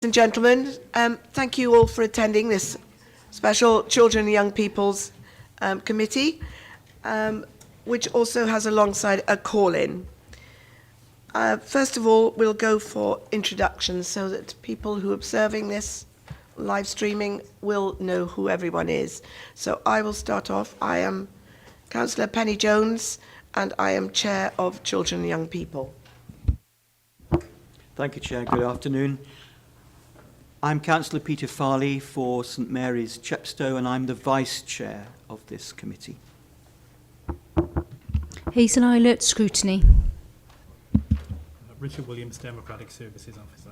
And gentlemen, thank you all for attending this special Children and Young People's Committee, which also has alongside a call-in. First of all, we'll go for introductions so that people who are observing this live streaming will know who everyone is. So I will start off. I am Councillor Penny Jones and I am Chair of Children and Young People. Thank you, Chair. Good afternoon. I'm Councillor Peter Farley for St Mary's Chepstow and I'm the Vice Chair of this committee. Hazel Eilert, Scrutiny. Richard Williams, Democratic Services Officer.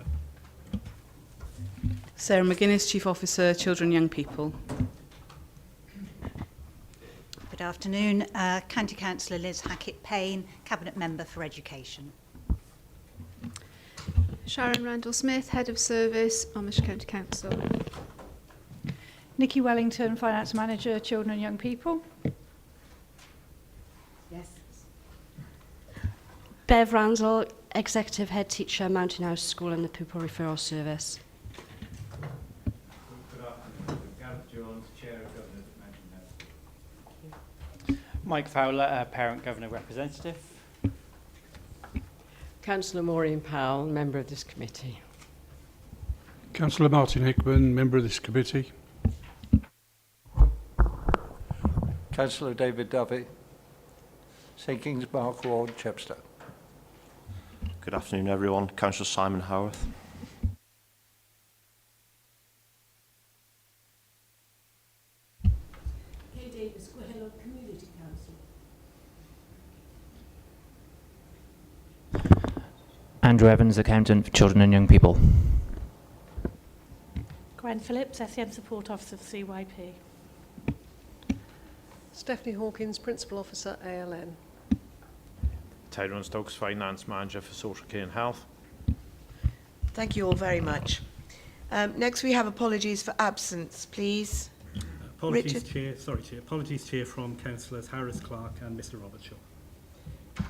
Sarah McGuinness, Chief Officer, Children and Young People. Good afternoon. County Councillor Liz Hackett-Payne, Cabinet Member for Education. Sharon Randall-Smith, Head of Service, Armagh County Council. Nikki Wellington, Finance Manager, Children and Young People. Yes. Bev Randall, Executive Head Teacher, Mountain House School and the Pupil Referral Service. Good afternoon. Gareth Jones, Chair of Governors at Mountain House. Mike Fowler, Parent Governor Representative. Councillor Maureen Powell, member of this committee. Councillor Martin Hickman, member of this committee. Councillor David Dovey, St King's Park Ward, Chepstow. Good afternoon, everyone. Councillor Simon Howarth. Kay Davis, Gwehello Community Council. Andrew Evans, Accountant for Children and Young People. Gwen Phillips, SEN Support Officer for CYP. Stephanie Hawkins, Principal Officer, ALN. Tyrone Stokes, Finance Manager for Social Care and Health. Thank you all very much. Next we have apologies for absence, please. Apologies, Richard. Chair. Sorry, Chair. Apologies, Chair, from Councillors Harris Clark and Mr. Robert Shaw. Thank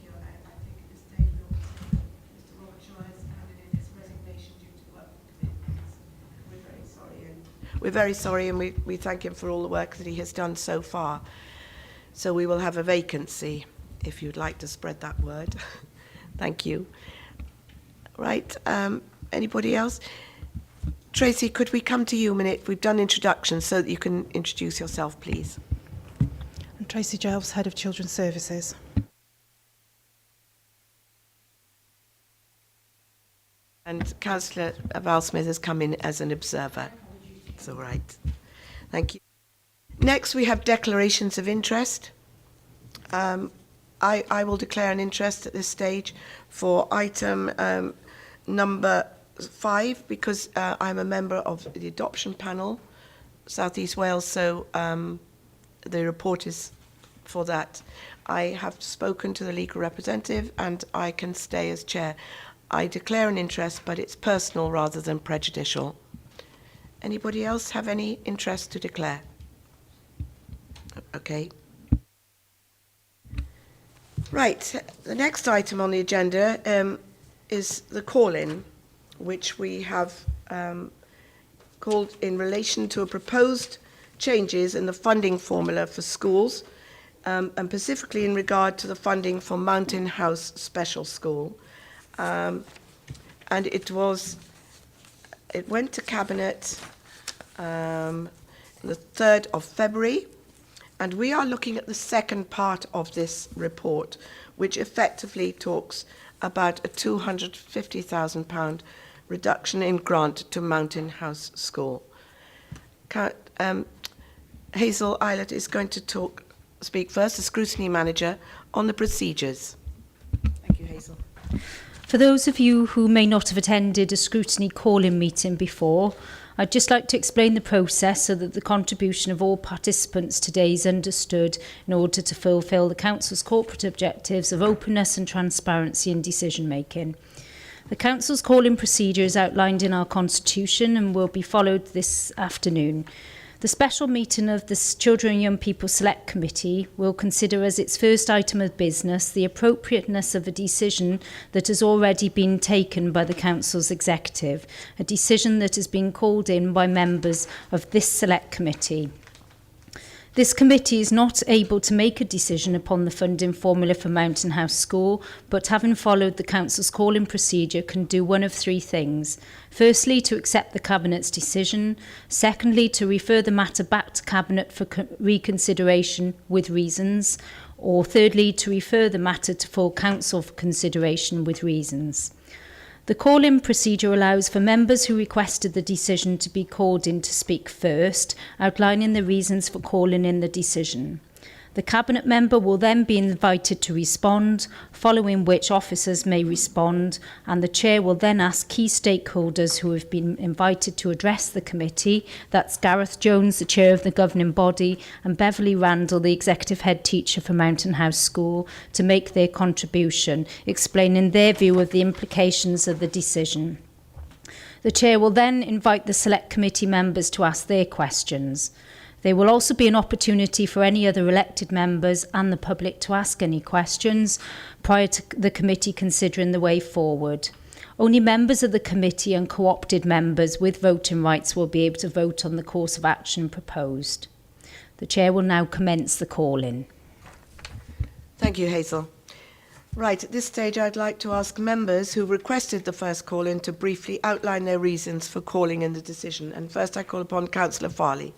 you. I think at this stage Mr. Robert Shaw has handed in his resignation due to work commitments. We're very sorry and we thank him for all the work that he has done so far. So we will have a vacancy, if you'd like to spread that word. Thank you. Right, anybody else? Tracy, could we come to you a minute? We've done introductions so that you can introduce yourself, please. I'm Tracy Giles, Head of Children's Services. And Councillor Val-Smith has come in as an observer. It's all right. Thank you. Next, we have declarations of interest. I will declare an interest at this stage for item number 5 because I'm a member of the adoption panel, South East Wales, so the report is for that. I have spoken to the legal representative and I can stay as chair. I declare an interest, but it's personal rather than prejudicial. Anybody else have any interest to declare? Okay. Right, the next item on the agenda is the call-in, which we have called in relation to a proposed changes in the funding formula for schools, and specifically in regard to the funding for Mountain House Special School. And it went to Cabinet the 3rd of February. And we are looking at the second part of this report, which effectively talks about a £250,000 reduction in grant to Mountain House School. Hazel Eilert is going to speak first, the Scrutiny Manager, on the procedures. Thank you, Hazel. For those of you who may not have attended a scrutiny call-in meeting before, I'd just like to explain the process so that the contribution of all participants today is understood in order to fulfil the Council's corporate objectives of openness and transparency in decision making. The Council's call-in procedure is outlined in our Constitution and will be followed this afternoon. The special meeting of the Children and Young People Select Committee will consider as its first item of business the appropriateness of a decision that has already been taken by the Council's executive, a decision that has been called in by members of this Select Committee. This committee is not able to make a decision upon the funding formula for Mountain House School, but having followed the Council's call-in procedure can do one of three things. Firstly, to accept the Cabinet's decision. Secondly, to refer the matter back to Cabinet for reconsideration with reasons. Or thirdly, to refer the matter to full Council for consideration with reasons. The call-in procedure allows for members who requested the decision to be called in to speak first, outlining the reasons for calling in the decision. The Cabinet member will then be invited to respond, following which officers may respond, and the Chair will then ask key stakeholders who have been invited to address the committee, that's Gareth Jones, the Chair of the governing body, and Beverly Randall, the Executive Head Teacher for Mountain House School, to make their contribution, explaining their view of the implications of the decision. The Chair will then invite the Select Committee members to ask their questions. There will also be an opportunity for any other elected members and the public to ask any questions prior to the committee considering the way forward. Only members of the committee and co-opted members with voting rights will be able to vote on the course of action proposed. The Chair will now commence the call-in. Thank you, Hazel. Right, at this stage I'd like to ask members who requested the first call-in to briefly outline their reasons for calling in the decision. And first I call upon Councillor Farley.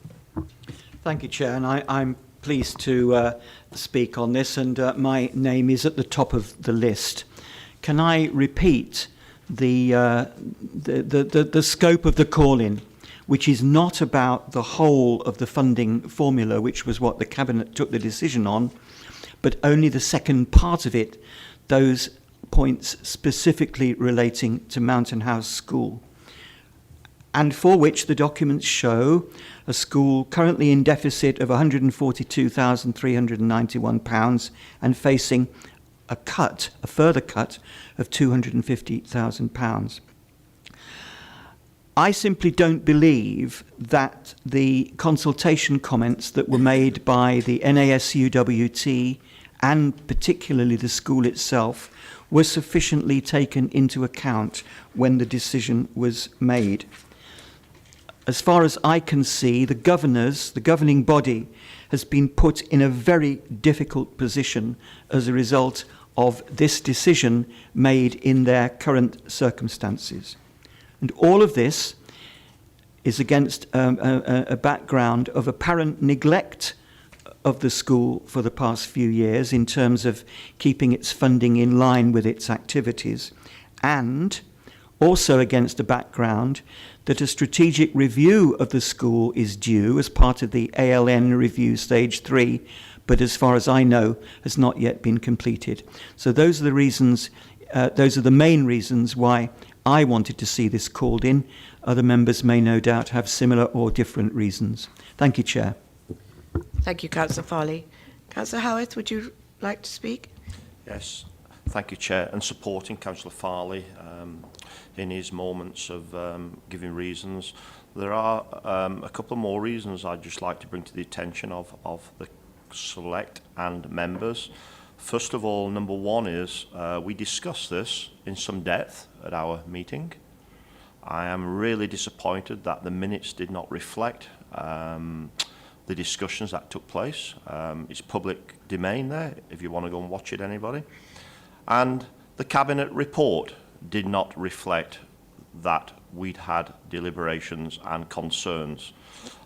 Thank you, Chair, and I'm pleased to speak on this, and my name is at the top of the list. Can I repeat the scope of the call-in, which is not about the whole of the funding formula, which was what the Cabinet took the decision on, but only the second part of it, those points specifically relating to Mountain House School, and for which the documents show a school currently in deficit of £142,391 and facing a further cut of £250,000. I simply don't believe that the consultation comments that were made by the NASUWT and particularly the school itself were sufficiently taken into account when the decision was made. As far as I can see, the governing body, has been put in a very difficult position as a result of this decision made in their current circumstances. And all of this is against a background of apparent neglect of the school for the past few years in terms of keeping its funding in line with its activities, and also against a background that a strategic review of the school is due as part of the ALN review stage 3, but as far as I know, has not yet been completed. So those are the reasons, those are the main reasons why I wanted to see this called in. Other members may no doubt have similar or different reasons. Thank you, Chair. Thank you, Councillor Farley. Councillor Howarth, would you like to speak? Yes, thank you, Chair, and supporting Councillor Farley in his moments of giving reasons. There are a couple more reasons I'd just like to bring to the attention of the Select and members. First of all, number one is we discussed this in some depth at our meeting. I am really disappointed that the minutes did not reflect the discussions that took place. It's public domain there, if you want to go and watch it, anybody. And the Cabinet report did not reflect that we'd had deliberations and concerns.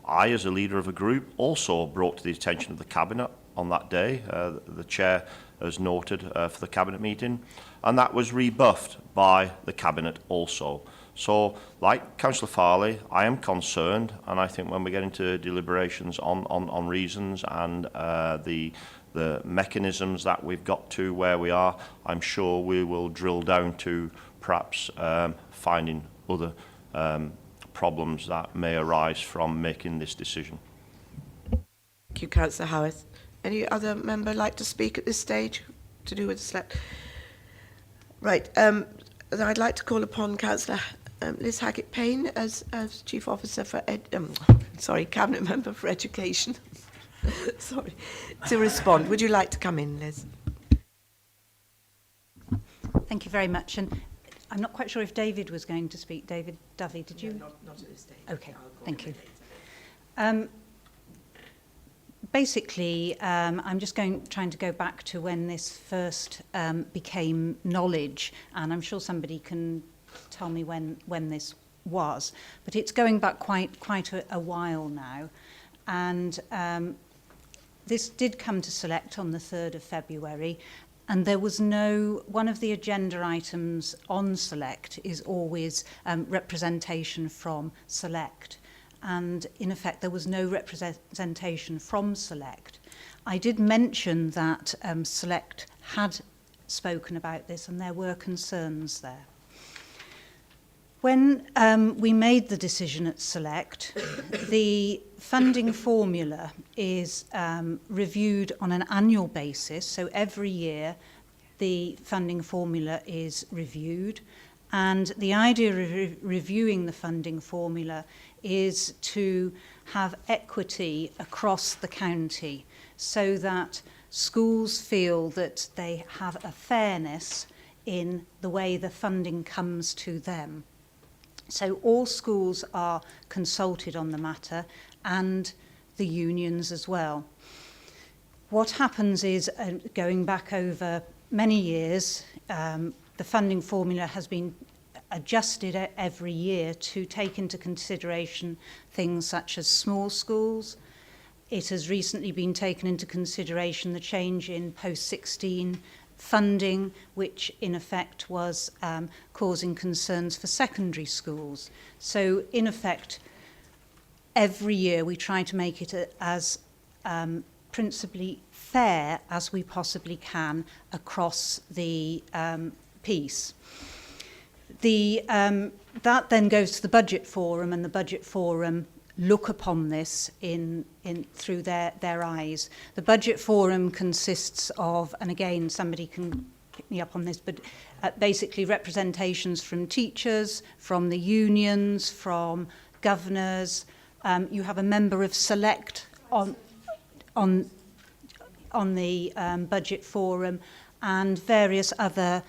I, as a leader of a group, also brought to the attention of the Cabinet on that day, the Chair has noted for the Cabinet meeting, and that was rebuffed by the Cabinet also. So, like Councillor Farley, I am concerned, and I think when we get into deliberations on reasons and the mechanisms that we've got to where we are, I'm sure we will drill down to perhaps finding other problems that may arise from making this decision. Thank you, Councillor Howarth. Any other member like to speak at this stage to do with the Select? Right. I'd like to call upon Councillor Liz Hackett-Payne as Chief Officer for Cabinet Member for Education. Sorry, to respond. Would you like to come in, Liz? Thank you very much. And I'm not quite sure if David was going to speak. David Dovey, did you? No, not at this stage. Okay, thank you. Basically, I'm just trying to go back to when this first became knowledge, and I'm sure somebody can tell me when this was. But it's going back quite a while now, and this did come to Select on the 3rd of February, and there was one of the agenda items on Select is always representation from Select. And in effect, there was no representation from Select. I did mention that Select had spoken about this and there were concerns there. When we made the decision at Select, the funding formula is reviewed on an annual basis. So every year, the funding formula is reviewed. And the idea of reviewing the funding formula is to have equity across the county so that schools feel that they have a fairness in the way the funding comes to them. So all schools are consulted on the matter, and the unions as well. What happens is, going back over many years, the funding formula has been adjusted every year to take into consideration things such as small schools. It has recently been taken into consideration the change in post-16 funding, which in effect was causing concerns for secondary schools. So in effect, every year we try to make it as principally fair as we possibly can across the piece. That then goes to the Budget Forum, and the Budget Forum look upon this through their eyes. The Budget Forum consists of, and again, somebody can pick me up on this, but basically representations from teachers, from the unions, from governors. You have a member of Select on the Budget Forum, and various other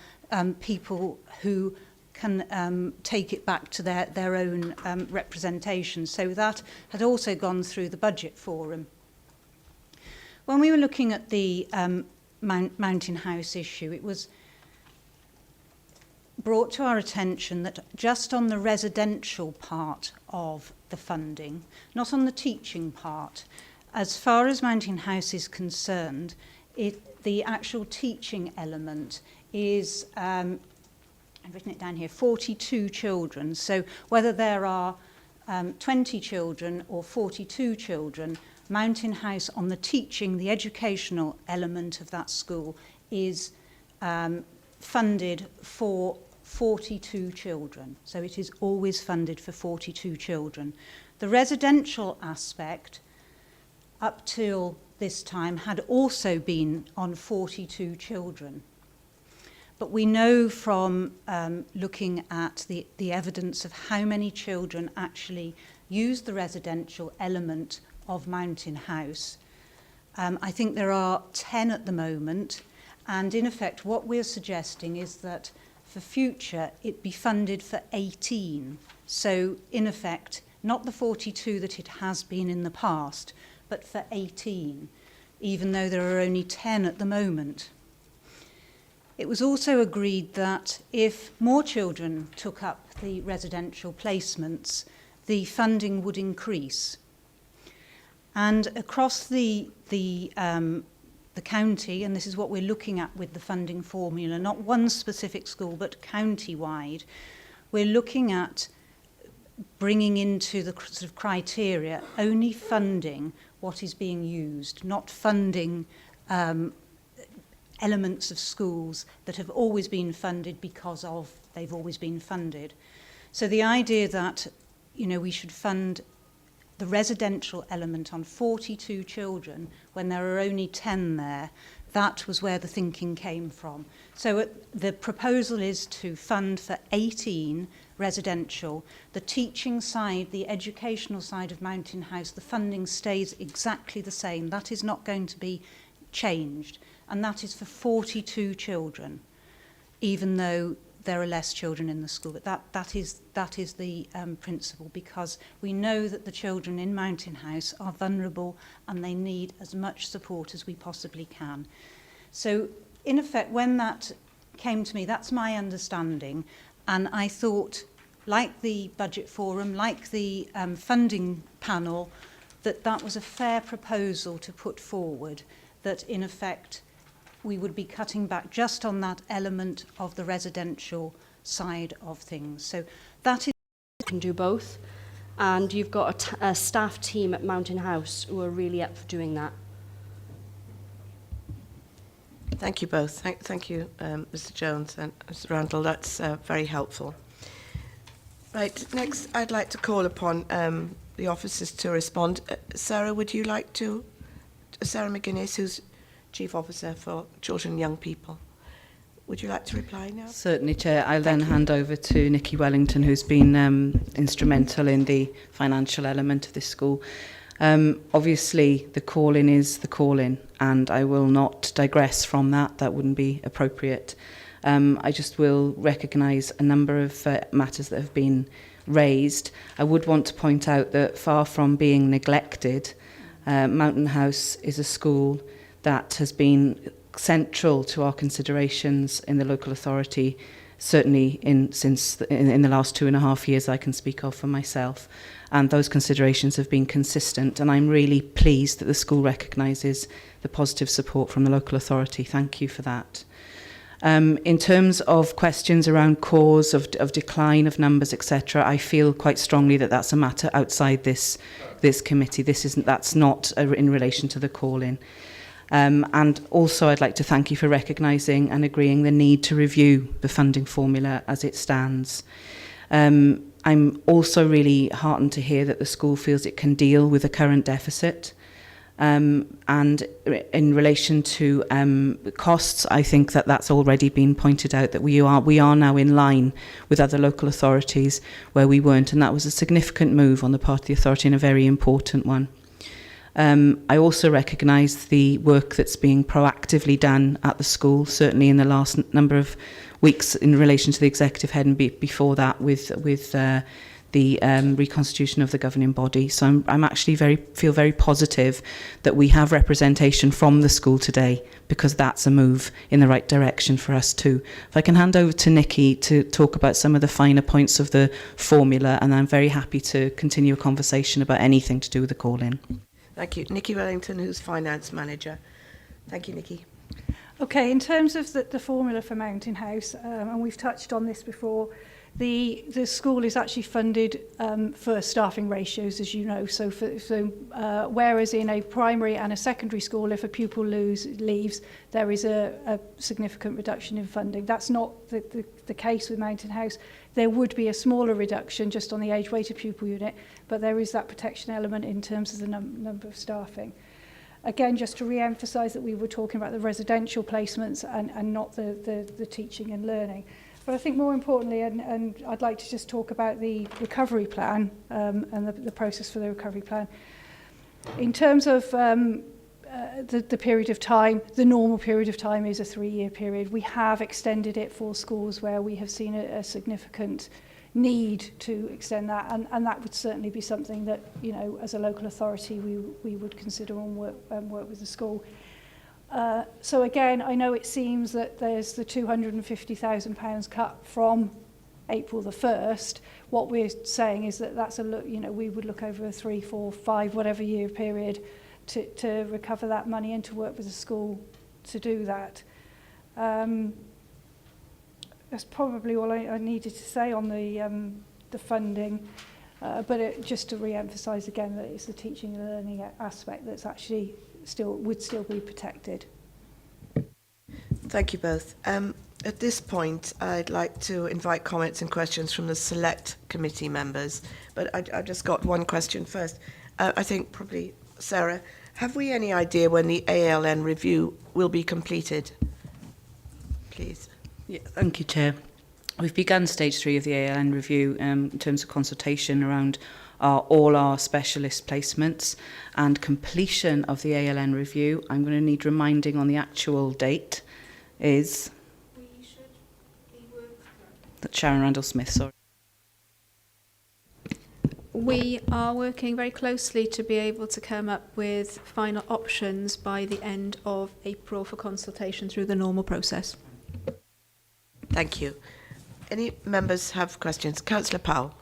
people who can take it back to their own representation. So that had also gone through the Budget Forum. When we were looking at the Mountain House issue, it was brought to our attention that just on the residential part of the funding, not on the teaching part, as far as Mountain House is concerned, the actual teaching element is I've written it down here, 42 children. So whether there are 20 children or 42 children, Mountain House on the teaching, the educational element of that school is funded for 42 children. So it is always funded for 42 children. The residential aspect, up till this time, had also been on 42 children. But we know from looking at the evidence of how many children actually use the residential element of Mountain House. I think there are 10 at the moment, and in effect what we're suggesting is that for future it be funded for 18. So in effect, not the 42 that it has been in the past, but for 18, even though there are only 10 at the moment. It was also agreed that if more children took up the residential placements, the funding would increase. And across the county, and this is what we're looking at with the funding formula, not one specific school, but county-wide, we're looking at bringing into the sort of criteria only funding what is being used, not funding elements of schools that have always been funded because they've always been funded. So the idea that, we should fund the residential element on 42 children when there are only 10 there, that was where the thinking came from. So the proposal is to fund for 18 residential. The teaching side, the educational side of Mountain House, the funding stays exactly the same. That is not going to be changed. And that is for 42 children, even though there are less children in the school. But that is the principle, because we know that the children in Mountain House are vulnerable and they need as much support as we possibly can. So, in effect, when that came to me, that's my understanding. And I thought, like the budget forum, like the funding panel, that was a fair proposal to put forward, that in effect we would be cutting back just on that element of the residential side of things. So that is... You can do both. And you've got a staff team at Mountain House who are really up for doing that. Thank you both. Thank you, Mr. Jones and Mr. Randall. That's very helpful. Right, next I'd like to call upon the officers to respond. Sarah, would you like to? Sarah McGuinness, who's Chief Officer for Children and Young People. Would you like to reply now? Certainly, Chair. I'll then hand over to Nikki Wellington, who's been instrumental in the financial element of this school. Obviously, the call-in is the call-in, and I will not digress from that. That wouldn't be appropriate. I just will recognise a number of matters that have been raised. I would want to point out that far from being neglected, Mountain House is a school that has been central to our considerations in the local authority, certainly in the last 2.5 years I can speak of for myself. And those considerations have been consistent, and I'm really pleased that the school recognises the positive support from the local authority. Thank you for that. In terms of questions around cause of decline of numbers, etc., I feel quite strongly that that's a matter outside this committee. That's not in relation to the call-in. And also I'd like to thank you for recognising and agreeing the need to review the funding formula as it stands. I'm also really heartened to hear that the school feels it can deal with the current deficit. And in relation to costs, I think that that's already been pointed out, that we are now in line with other local authorities where we weren't, and that was a significant move on the part of the authority and a very important one. I also recognise the work that's being proactively done at the school, certainly in the last number of weeks in relation to the executive head, and before that with the reconstitution of the governing body. So I'm actually feel very positive that we have representation from the school today, because that's a move in the right direction for us too. If I can hand over to Nikki to talk about some of the finer points of the formula, and I'm very happy to continue a conversation about anything to do with the call-in. Thank you. Nikki Wellington, who's Finance Manager. Thank you, Nikki. Okay, in terms of the formula for Mountain House, and we've touched on this before, the school is actually funded for staffing ratios, as you know. So whereas in a primary and a secondary school, if a pupil leaves, there is a significant reduction in funding. That's not the case with Mountain House. There would be a smaller reduction just on the age-weighted pupil unit, but there is that protection element in terms of the number of staffing. Again, just to re-emphasise that we were talking about the residential placements and not the teaching and learning. But I think more importantly, and I'd like to just talk about the recovery plan and the process for the recovery plan. In terms of the period of time, the normal period of time is a 3-year period. We have extended it for schools where we have seen a significant need to extend that, and that would certainly be something that, you know, as a local authority we would consider and work with the school. So again, I know it seems that there's the £250,000 cut from April the 1st. What we're saying is that that's we would look over a 3, 4, 5, whatever year period to recover that money and to work with the school to do that. That's probably all I needed to say on the funding, but just to re-emphasise again that it's the teaching and learning aspect that's actually would still be protected. Thank you both. At this point, I'd like to invite comments and questions from the select committee members, but I just got one question first. I think probably Sarah, have we any idea when the ALN review will be completed? Please. Yeah, thank you, Chair. We've begun stage 3 of the ALN review in terms of consultation around all our specialist placements, and completion of the ALN review. I'm going to need reminding on the actual date is that Sharon Randall-Smith, sorry. We are working very closely to be able to come up with final options by the end of April for consultation through the normal process. Thank you. Any members have questions? Councillor Powell.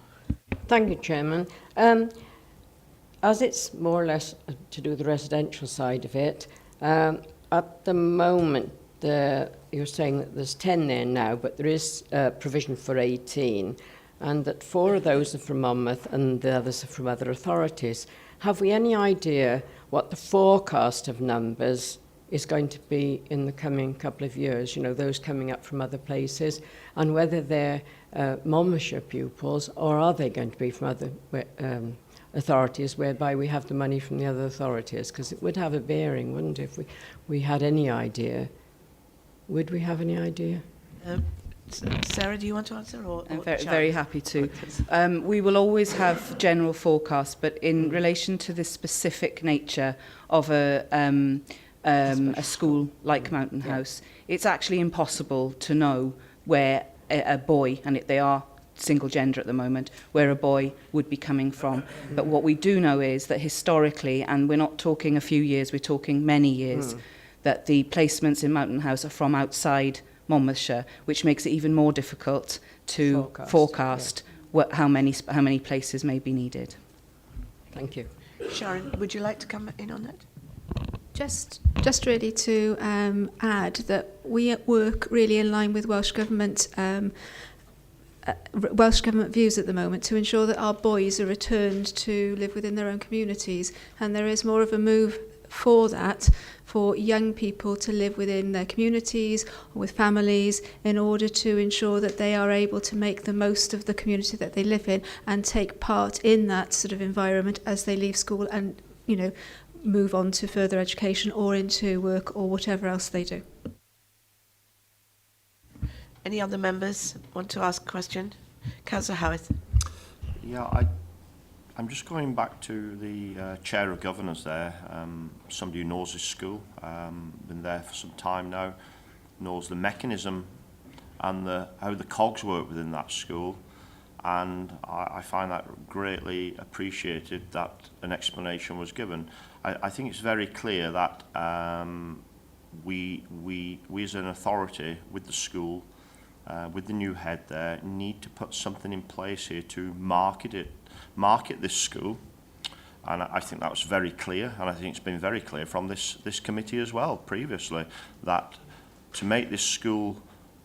Thank you, Chairman. As it's more or less to do with the residential side of it, at the moment, you're saying that there's 10 there now, but there is provision for 18, and that 4 of those are from Monmouth and the others are from other authorities. Have we any idea what the forecast of numbers is going to be in the coming couple of years, you know, those coming up from other places, and whether they're Monmouthshire pupils, or are they going to be from other authorities whereby we have the money from the other authorities? Because it would have a bearing, wouldn't it, if we had any idea? Would we have any idea? Sarah, do you want to answer? I'm very happy to. We will always have general forecasts, but in relation to the specific nature of a school like Mountain House, it's actually impossible to know where a boy, and they are single gender at the moment, where a boy would be coming from. But what we do know is that historically, and we're not talking a few years, we're talking many years, that the placements in Mountain House are from outside Monmouthshire, which makes it even more difficult to forecast how many places may be needed. Thank you. Sharon, would you like to come in on that? Just really to add that we work really in line with Welsh Government views at the moment to ensure that our boys are returned to live within their own communities, and there is more of a move for that, for young people to live within their communities or with families in order to ensure that they are able to make the most of the community that they live in and take part in that sort of environment as they leave school and, you know, move on to further education or into work or whatever else they do. Any other members want to ask a question? Councillor Howarth. Yeah, I'm just going back to the Chair of Governors there, somebody who knows this school, been there for some time now, knows the mechanism and how the cogs work within that school, and I find that greatly appreciated that an explanation was given. I think it's very clear that we as an authority with the school, with the new head there, need to put something in place here to market this school, and I think that was very clear, and I think it's been very clear from this committee as well previously, that to make this school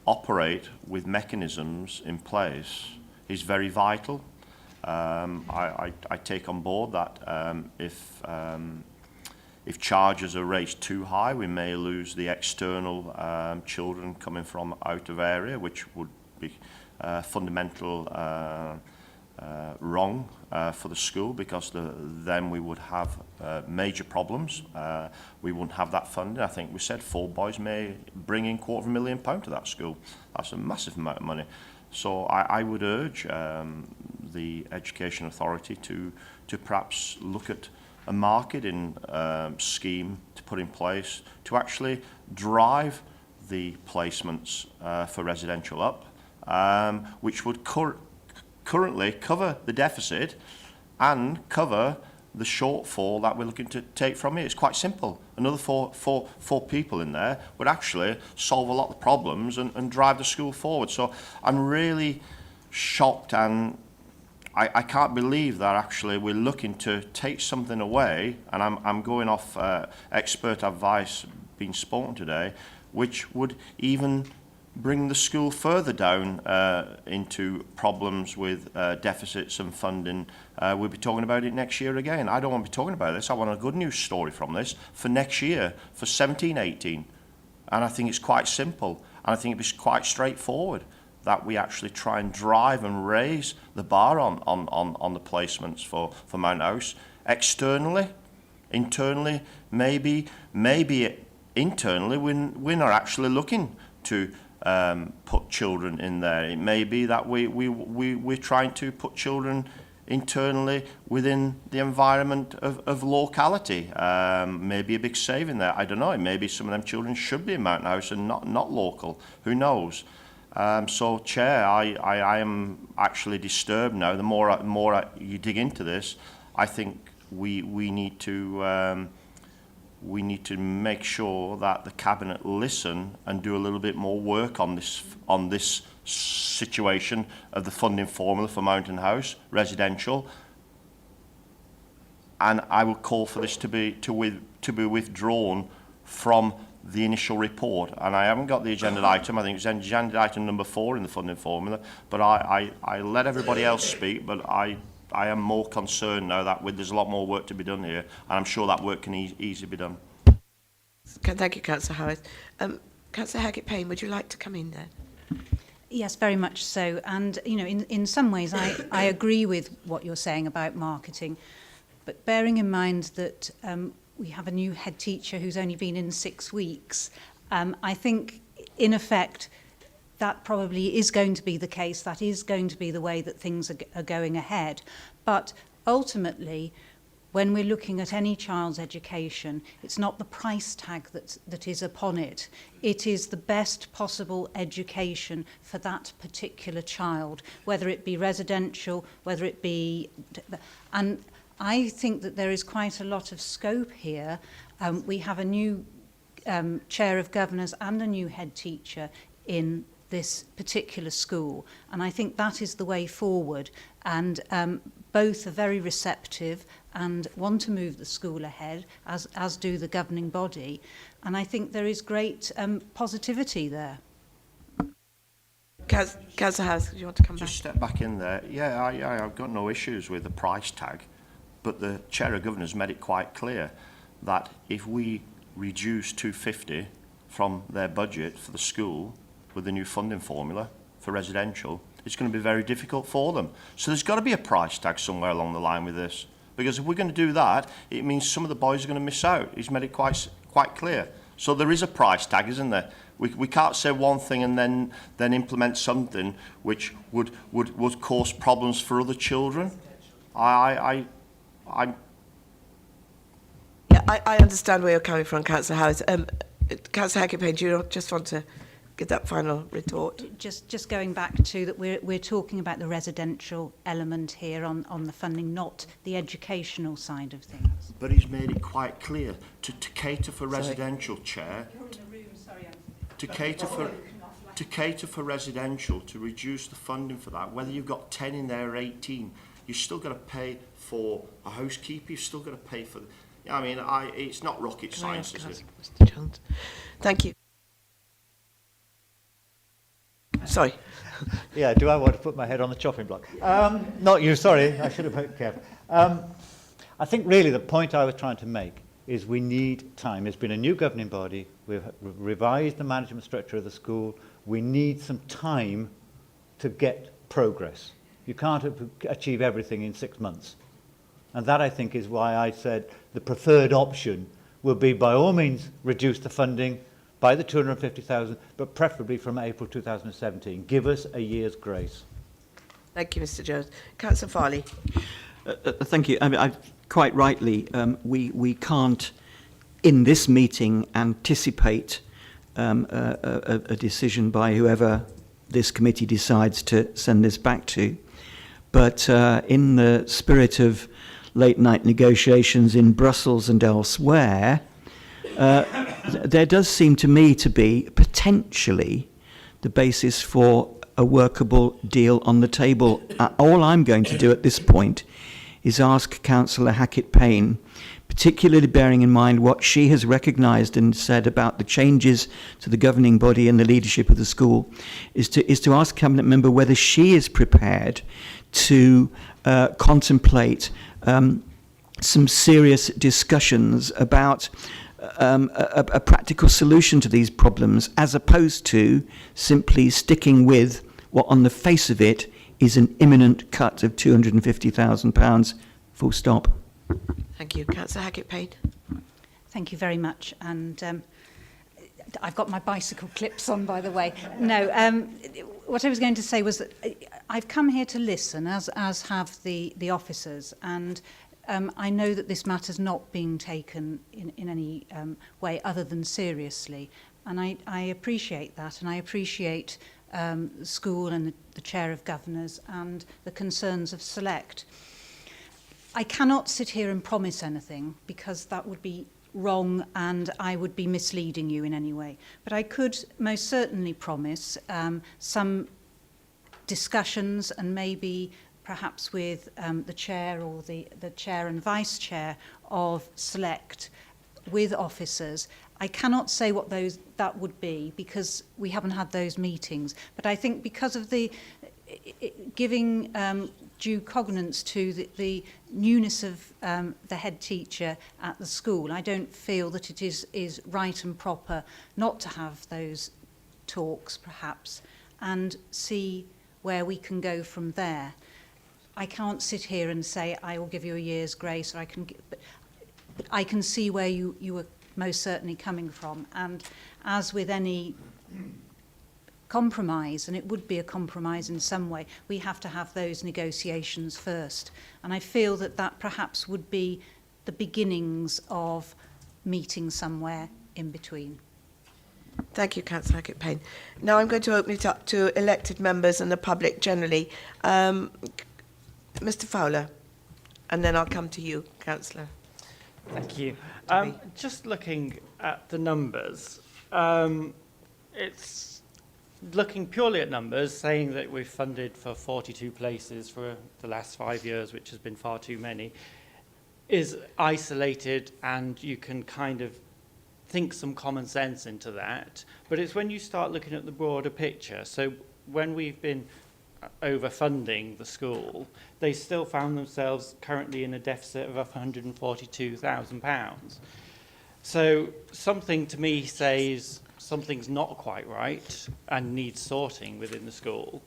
operate with mechanisms in place is very vital. I take on board that if charges are raised too high, we may lose the external children coming from out of area, which would be fundamental wrong for the school, because then we would have major problems. We wouldn't have that funding. I think we said 4 boys may bring in £250,000 to that school. That's a massive amount of money. So I would urge the Education Authority to perhaps look at a marketing scheme to put in place to actually drive the placements for residential up, which would currently cover the deficit and cover the shortfall that we're looking to take from it. It's quite simple. Another four people in there would actually solve a lot of problems and drive the school forward. So I'm really shocked, and I can't believe that actually we're looking to take something away, and I'm going off expert advice being spoken today, which would even bring the school further down into problems with deficits and funding. We'll be talking about it next year again. I don't want to be talking about this. I want a good news story from this for next year, for 17-18. And I think it's quite simple. And I think it'd be quite straightforward that we actually try and drive and raise the bar on the placements for Mount House. Externally, internally, maybe internally we're not actually looking to put children in there. It may be that we're trying to put children internally within the environment of locality. Maybe a big saving there. I don't know. Maybe some of them children should be in Mountain House and not local. Who knows? So, Chair, I am actually disturbed now. The more you dig into this, I think we need to make sure that the Cabinet listen and do a little bit more work on this situation of the funding formula for Mountain House residential. And I would call for this to be withdrawn from the initial report. And I haven't got the agenda item. I think it's agenda item number 4 in the funding formula. But I let everybody else speak. But I am more concerned now that there's a lot more work to be done here, and I'm sure that work can easily be done. Thank you, Councillor Howard. Councillor Hackett-Payne, would you like to come in there? Yes, very much so. And, you know, in some ways, I agree with what you're saying about marketing. But bearing in mind that we have a new head teacher who's only been in 6 weeks, I think, in effect, that probably is going to be the case. That is going to be the way that things are going ahead. But ultimately, when we're looking at any child's education, it's not the price tag that is upon it. It is the best possible education for that particular child, whether it be residential, whether it be... And I think that there is quite a lot of scope here. We have a new chair of governors and a new head teacher in this particular school, and I think that is the way forward. And both are very receptive and want to move the school ahead, as do the governing body. And I think there is great positivity there. Councillor House, do you want to come back? Just step back in there. Yeah, I've got no issues with the price tag, but the Chair of Governors made it quite clear that if we reduce 250 from their budget for the school with the new funding formula for residential, it's going to be very difficult for them. So there's got to be a price tag somewhere along the line with this. Because if we're going to do that, it means some of the boys are going to miss out. He's made it quite clear. So there is a price tag, isn't there? We can't say one thing and then implement something which would cause problems for other children. I understand where you're coming from, Councillor Howard. Councillor Hackett-Payne, do you just want to give that final retort? Just going back to that, we're talking about the residential element here on the funding, not the educational side of things. But he's made it quite clear to cater for residential, Chair. To cater for residential, to reduce the funding for that, whether you've got 10 in there or 18, you've still got to pay for a housekeeper. You've still got to pay for. I mean, it's not rocket science, is it? Mr. Jones. Thank you. Sorry. Yeah, do I want to put my head on the chopping block? Not you, sorry, I should have been careful. I think really the point I was trying to make is we need time. There's been a new governing body, we've revised the management structure of the school, we need some time to get progress. You can't achieve everything in 6 months. And that, I think, is why I said the preferred option will be, by all means, reduce the funding by the 250,000, but preferably from April 2017. Give us a year's grace. Thank you, Mr. Jones. Councillor Farley. Thank you. I mean, quite rightly, we can't, in this meeting, anticipate a decision by whoever this committee decides to send this back to. But in the spirit of late-night negotiations in Brussels and elsewhere, there does seem to me to be potentially the basis for a workable deal on the table. All I'm going to do at this point is ask Councillor Hackett-Payne, particularly bearing in mind what she has recognised and said about the changes to the governing body and the leadership of the school, is to ask a Cabinet member whether she is prepared to contemplate some serious discussions about a practical solution to these problems, as opposed to simply sticking with what on the face of it is an imminent cut of £250,000, full stop. Thank you. Councillor Hackett-Payne. Thank you very much. And I've got my bicycle clips on, by the way. No, what I was going to say was that I've come here to listen, as have the officers, and I know that this matter's not being taken in any way other than seriously, and I appreciate that, and I appreciate the school and the Chair of Governors and the concerns of Select. I cannot sit here and promise anything, because that would be wrong and I would be misleading you in any way. But I could most certainly promise some discussions, and maybe perhaps with the chair or the chair and vice chair of Select with officers. I cannot say what that would be, because we haven't had those meetings. But I think because of the giving due cognizance to the newness of the head teacher at the school, I don't feel that it is right and proper not to have those talks, perhaps, and see where we can go from there. I can't sit here and say I will give you a year's grace, or but I can see where you were most certainly coming from. And as with any compromise, and it would be a compromise in some way, we have to have those negotiations first. And I feel that perhaps would be the beginnings of meeting somewhere in between. Thank you, Councillor Hackett-Payne. Now I'm going to open it up to elected members and the public generally. Mr Fowler, and then I'll come to you, Councillor. Thank you. Just looking at the numbers, it's looking purely at numbers, saying that we've funded for 42 places for the last 5 years, which has been far too many, is isolated, and you can kind of think some common sense into that. But it's when you start looking at the broader picture. So when we've been overfunding the school, they still found themselves currently in a deficit of £142,000. So something to me says something's not quite right and needs sorting within the school.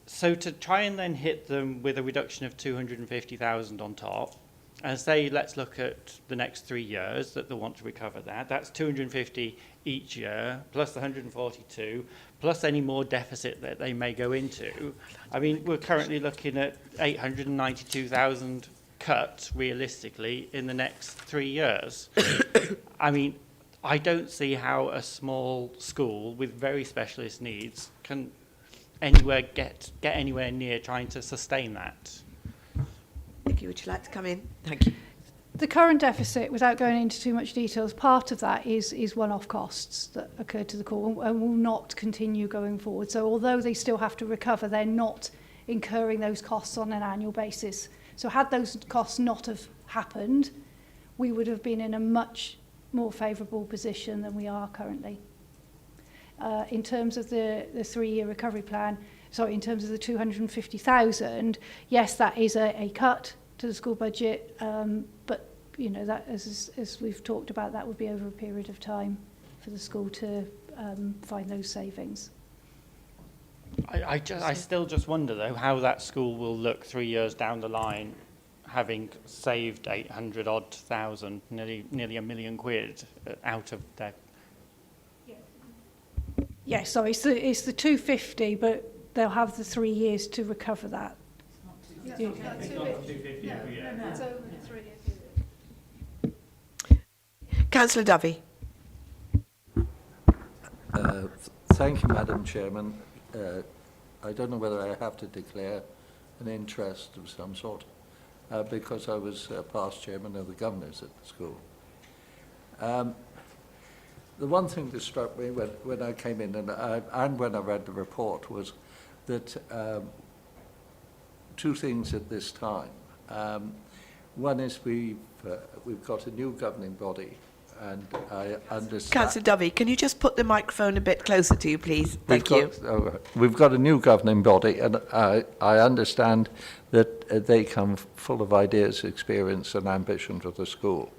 So to try and then hit them with a reduction of 250,000 on top, and say, let's look at the next 3 years that they want to recover that. That's 250 each year, plus the 142, plus any more deficit that they may go into. I mean, we're currently looking at 892,000 cut, realistically, in the next 3 years. I mean, I don't see how a small school with very specialist needs can get anywhere near trying to sustain that. Nikki, would you like to come in? Thank you. The current deficit, without going into too much details, part of that is one-off costs that occurred to the school and will not continue going forward. So although they still have to recover, they're not incurring those costs on an annual basis. So had those costs not have happened, we would have been in a much more favourable position than we are currently. In terms of the 3-year recovery plan, sorry, in terms of the 250,000, yes, that is a cut to the school budget, but you know, that as we've talked about, that would be over a period of time for the school to find those savings. I still just wonder, though, how that school will look 3 years down the line, having saved 800,000, nearly £1 million out of their. Yes, sorry, it's the 250, but they'll have the 3 years to recover that. It's not 250 every year. It's over the 3 year period. Councillor Dovey. Thank you, Madam Chairman. I don't know whether I have to declare an interest of some sort, because I was past chairman of the governors at the school. The one thing that struck me when I came in and when I read the report was that two things at this time. One is we've got a new governing body, and I understand. Councillor Dovey, can you just put the microphone a bit closer to you, please? Thank you. We've got a new governing body, and I understand that they come full of ideas, experience, and ambition for the school.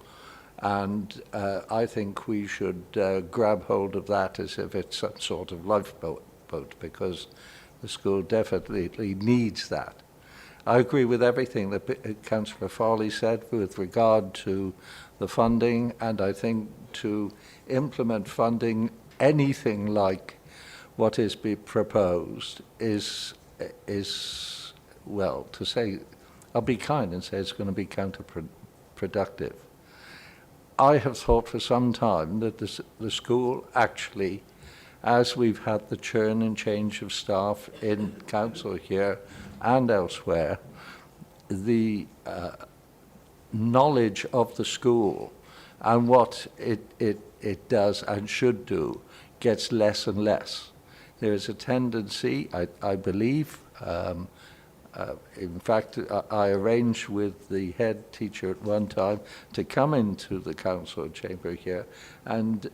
And I think we should grab hold of that as if it's some sort of lifeboat, because the school definitely needs that. I agree with everything that Councillor Farley said with regard to the funding, and I think to implement funding anything like what is being proposed is well, to say, I'll be kind and say it's going to be counterproductive. I have thought for some time that the school actually, as we've had the churn and change of staff in council here and elsewhere, the knowledge of the school and what it does and should do gets less and less. There is a tendency, I believe, in fact, I arranged with the head teacher at one time to come into the council chamber here and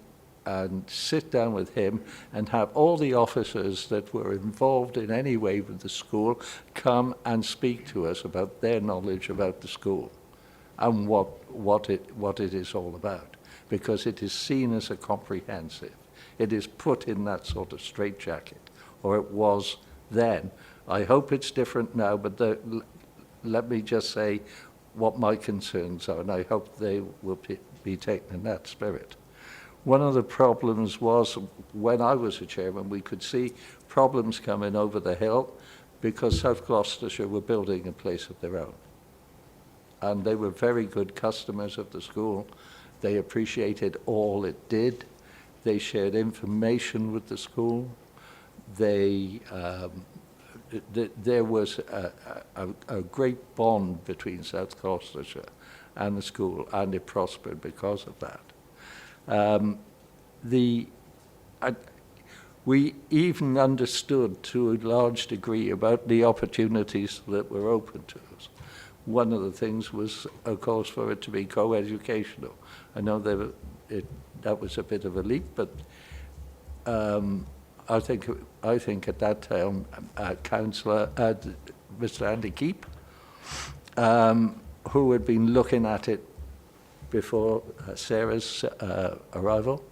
sit down with him and have all the officers that were involved in any way with the school come and speak to us about their knowledge about the school and what it is all about, because it is seen as a comprehensive. It is put in that sort of straitjacket, or it was then. I hope it's different now, but let me just say what my concerns are, and I hope they will be taken in that spirit. One of the problems was, when I was a chairman, we could see problems coming over the hill because South Gloucestershire were building a place of their own. And they were very good customers of the school. They appreciated all it did. They shared information with the school. There was a great bond between South Gloucestershire and the school, and it prospered because of that. We even understood to a large degree about the opportunities that were open to us. One of the things was, of course, for it to be co-educational. I know that was a bit of a leap, but I think at that time, Councillor Mr. Andy Keep, who had been looking at it before Sarah's arrival,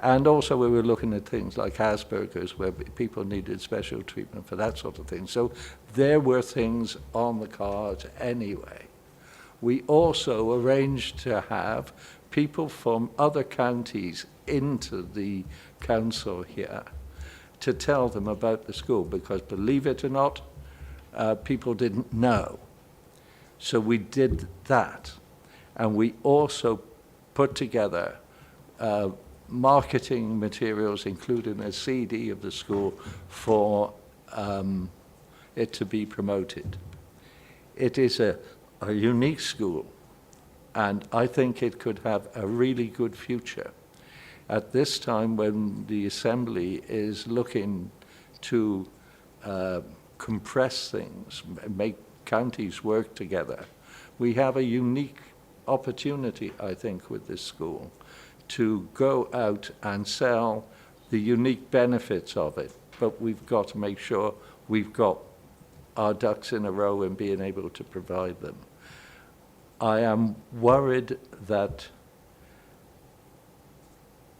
and also we were looking at things like Asperger's, where people needed special treatment for that sort of thing. So there were things on the cards anyway. We also arranged to have people from other counties into the council here to tell them about the school, because believe it or not, people didn't know. So we did that. And we also put together marketing materials, including a CD of the school, for it to be promoted. It is a unique school, and I think it could have a really good future. At this time, when the Assembly is looking to compress things, make counties work together, we have a unique opportunity, I think, with this school to go out and sell the unique benefits of it. But we've got to make sure we've got our ducks in a row in being able to provide them. I am worried that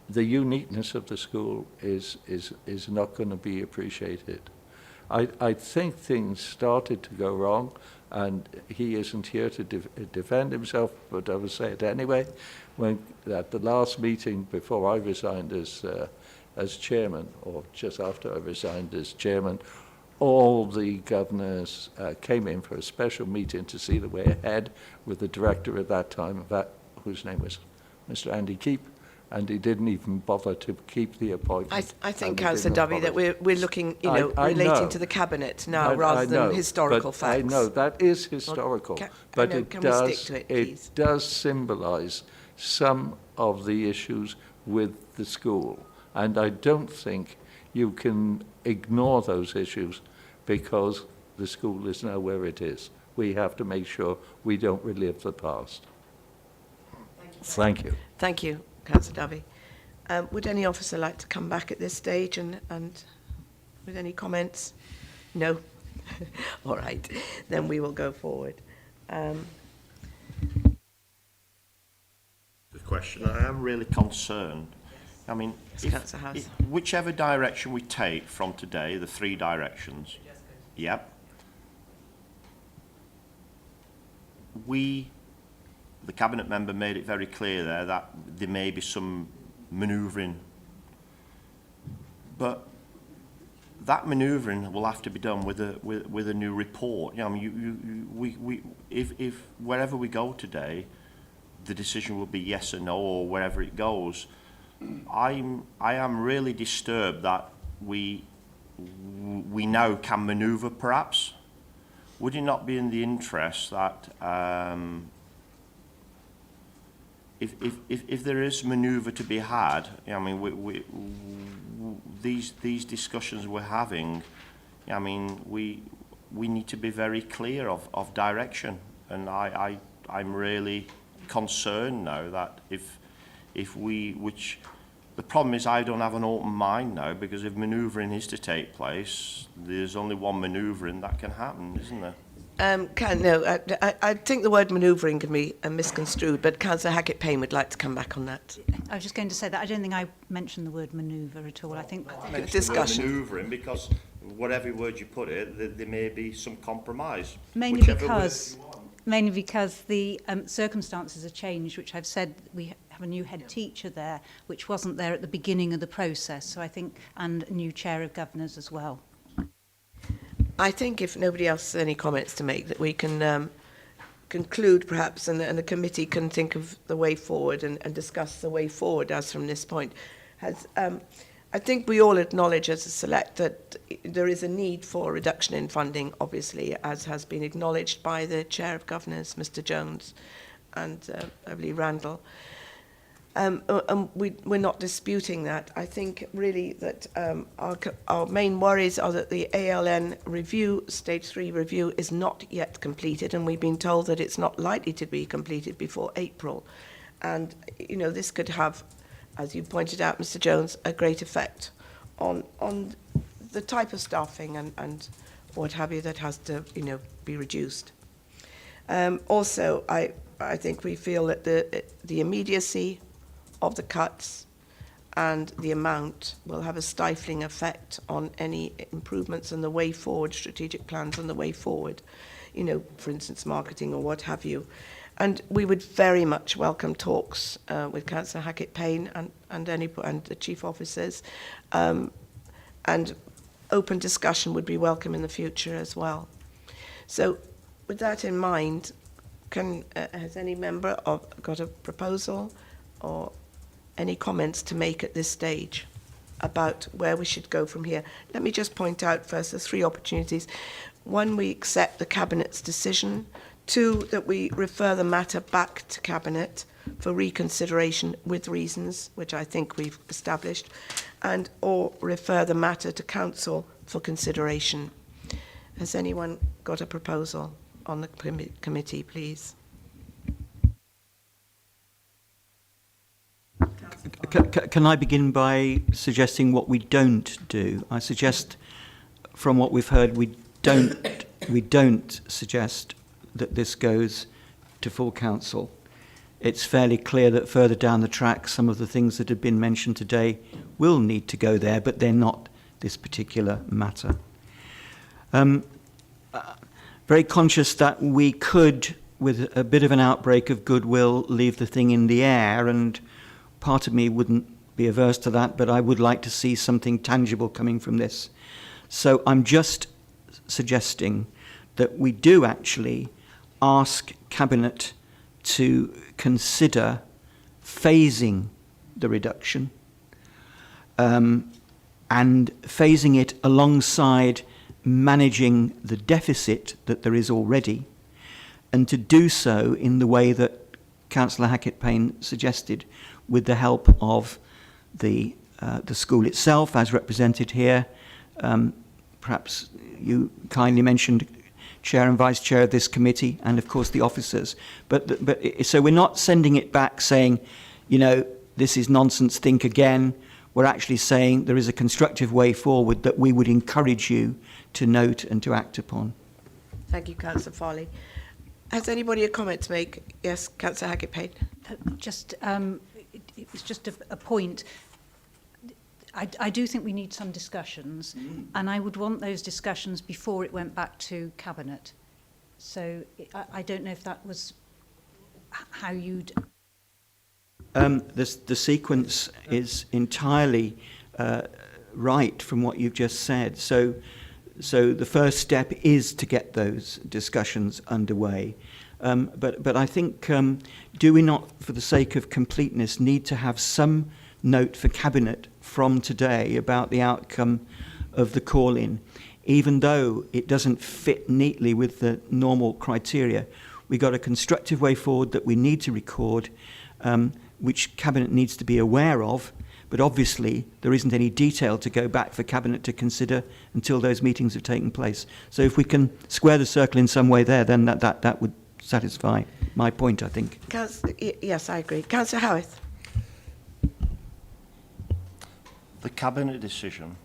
the uniqueness of the school is not going to be appreciated. I think things started to go wrong, and he isn't here to defend himself, but I will say it anyway. When at the last meeting before I resigned as chairman, or just after I resigned as chairman, all the governors came in for a special meeting to see the way ahead with the director at that time, whose name was Mr. Andy Keep, and he didn't even bother to keep the appointment. I think, Councillor Dovey, that we're looking, relating to the cabinet now rather than historical facts. I know that is historical, but it does symbolise some of the issues with the school, and I don't think you can ignore those issues because the school is now where it is. We have to make sure we don't relive the past. Thank you. Thank you, Councillor Dovey. Would any officer like to come back at this stage and with any comments? No? All right, then we will go forward. The question, I am really concerned. I mean, whichever direction we take from today, the three directions, yep, the Cabinet member made it very clear there that there may be some manoeuvring. But that manoeuvring will have to be done with a new report. You know, I mean, if wherever we go today, the decision will be yes or no, or wherever it goes. I am really disturbed that we now can manoeuvre, perhaps. Would it not be in the interest that if there is manoeuvre to be had, I mean, these discussions we're having, I mean, we need to be very clear of direction, and I'm really concerned now that if we, which the problem is I don't have an open mind now, because if manoeuvring is to take place, there's only one manoeuvring that can happen, isn't there? I think the word manoeuvring can be misconstrued, but Councillor Hackett-Payne would like to come back on that. I was just going to say that I don't think I mentioned the word manoeuvre at all. I think discussion. Manoeuvring, because whatever word you put it, there may be some compromise. Mainly because the circumstances have changed, which I've said we have a new head teacher there, which wasn't there at the beginning of the process. So I think, and a new chair of governors as well. I think if nobody else has any comments to make, that we can conclude perhaps, and the committee can think of the way forward and discuss the way forward as from this point. I think we all acknowledge as a select that there is a need for a reduction in funding, obviously, as has been acknowledged by the Chair of Governors, Mr Jones, and I believe Randall. And we're not disputing that. I think really that our main worries are that the ALN review, stage 3 review, is not yet completed, and we've been told that it's not likely to be completed before April. And, you know, this could have, as you pointed out, Mr Jones, a great effect on the type of staffing and what have you that has to, you know, be reduced. Also, I think we feel that the immediacy of the cuts and the amount will have a stifling effect on any improvements in the way forward, strategic plans on the way forward, you know, for instance, marketing or what have you. And we would very much welcome talks with Councillor Hackett-Payne and the chief officers, and open discussion would be welcome in the future as well. So, with that in mind, has any member got a proposal or any comments to make at this stage about where we should go from here? Let me just point out first the 3 opportunities. 1, we accept the Cabinet's decision. 2, that we refer the matter back to Cabinet for reconsideration with reasons, which I think we've established, and or refer the matter to Council for consideration. Has anyone got a proposal on the committee, please? Can I begin by suggesting what we don't do? I suggest, from what we've heard, we don't suggest that this goes to full council. It's fairly clear that further down the track, some of the things that have been mentioned today will need to go there, but they're not this particular matter. Very conscious that we could, with a bit of an outbreak of goodwill, leave the thing in the air, and part of me wouldn't be averse to that, but I would like to see something tangible coming from this. So I'm just suggesting that we do actually ask Cabinet to consider phasing the reduction and phasing it alongside managing the deficit that there is already, and to do so in the way that Councillor Hackett-Payne suggested, with the help of the school itself, as represented here. Perhaps you kindly mentioned Chair and Vice Chair of this committee, and of course the officers. But so we're not sending it back saying, you know, this is nonsense, think again. We're actually saying there is a constructive way forward that we would encourage you to note and to act upon. Thank you, Councillor Farley. Has anybody a comment to make? Yes, Councillor Hackett-Payne. It's just a point. I do think we need some discussions, and I would want those discussions before it went back to Cabinet. So I don't know if that was how you'd... The sequence is entirely right from what you've just said. So the first step is to get those discussions underway. But I think, do we not, for the sake of completeness, need to have some note for Cabinet from today about the outcome of the call-in, even though it doesn't fit neatly with the normal criteria? We got a constructive way forward that we need to record, which Cabinet needs to be aware of, but obviously there isn't any detail to go back for Cabinet to consider until those meetings have taken place. So if we can square the circle in some way there, then that would satisfy my point, I think. Yes, I agree. Councillor Howarth. The Cabinet decision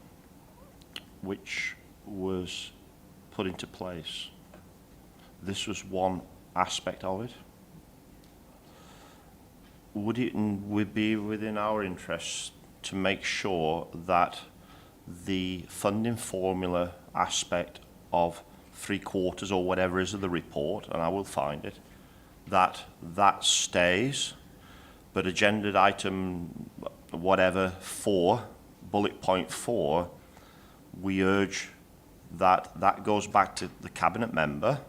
which was put into place, this was one aspect of it. Would it be within our interests to make sure that the funding formula aspect of 3/4 or whatever is of the report, and I will find it, that stays, but agenda item whatever 4, bullet point 4, we urge that goes back to the Cabinet member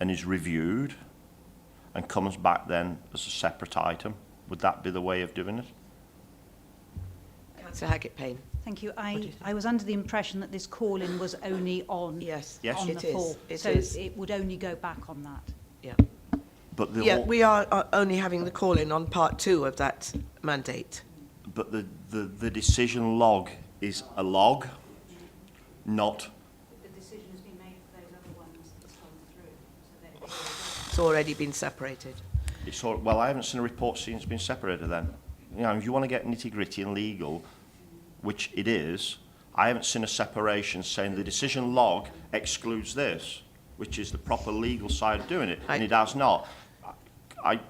and is reviewed and comes back then as a separate item. Would that be the way of doing it? Councillor Hackett-Payne. Thank you. I was under the impression that this call-in was only on, yes, on it the 4. It so is. It would only go back on that. Yeah. But we are only having the call-in on part 2 of that mandate. But the decision log is a log, not... The decision has been made for those other ones that's gone through. So it's already been separated. Well, I haven't seen a report saying it's been separated then. You know, if you want to get nitty-gritty and legal, which it is, I haven't seen a separation saying the decision log excludes this, which is the proper legal side of doing it, and it has not. I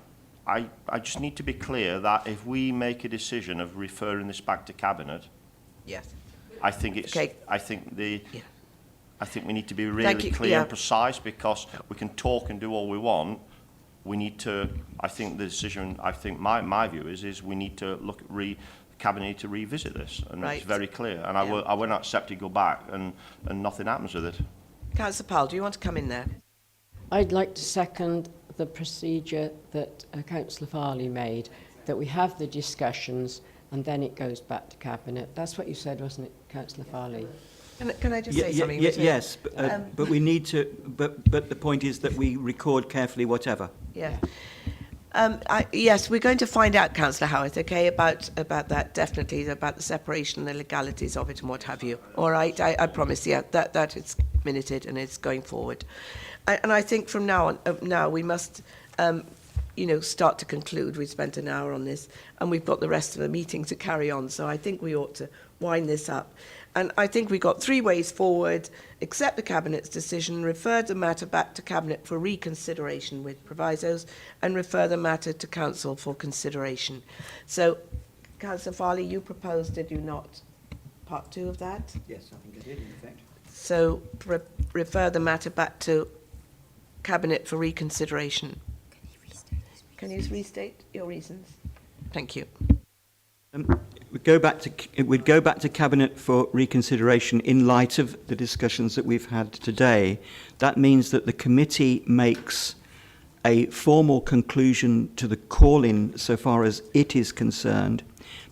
just need to be clear that if we make a decision of referring this back to Cabinet, yes, I think it's. Okay. I think we need to be really clear and precise, because we can talk and do all we want. We need to. I think the decision. I think my view is we need to look at Cabinet need to revisit this, and it's very clear. And I will not accept it go back and nothing happens with it. Councillor Powell, do you want to come in there? I'd like to second the procedure that Councillor Farley made, that we have the discussions and then it goes back to Cabinet. That's what you said, wasn't it, Councillor Farley? Can I just say something? Yes, but we need to. But the point is that we record carefully whatever. Yeah. Yes, we're going to find out, Councillor Howarth, okay, about that, definitely, about the separation, the legalities of it and what have you. All right, I promise, yeah, that it's minuted and it's going forward. And I think from now on, we must, start to conclude. We've spent an hour on this and we've got the rest of the meeting to carry on. So I think we ought to wind this up. And I think we've got 3 ways forward: accept the Cabinet's decision, refer the matter back to Cabinet for reconsideration with provisos, and refer the matter to Council for consideration. So, Councillor Farley, you proposed, did you not, part 2 of that? Yes, I think I did, in effect. So, refer the matter back to Cabinet for reconsideration. Can you restate your reasons? Thank you. We'd go back to Cabinet for reconsideration in light of the discussions that we've had today. That means that the committee makes a formal conclusion to the call-in so far as it is concerned,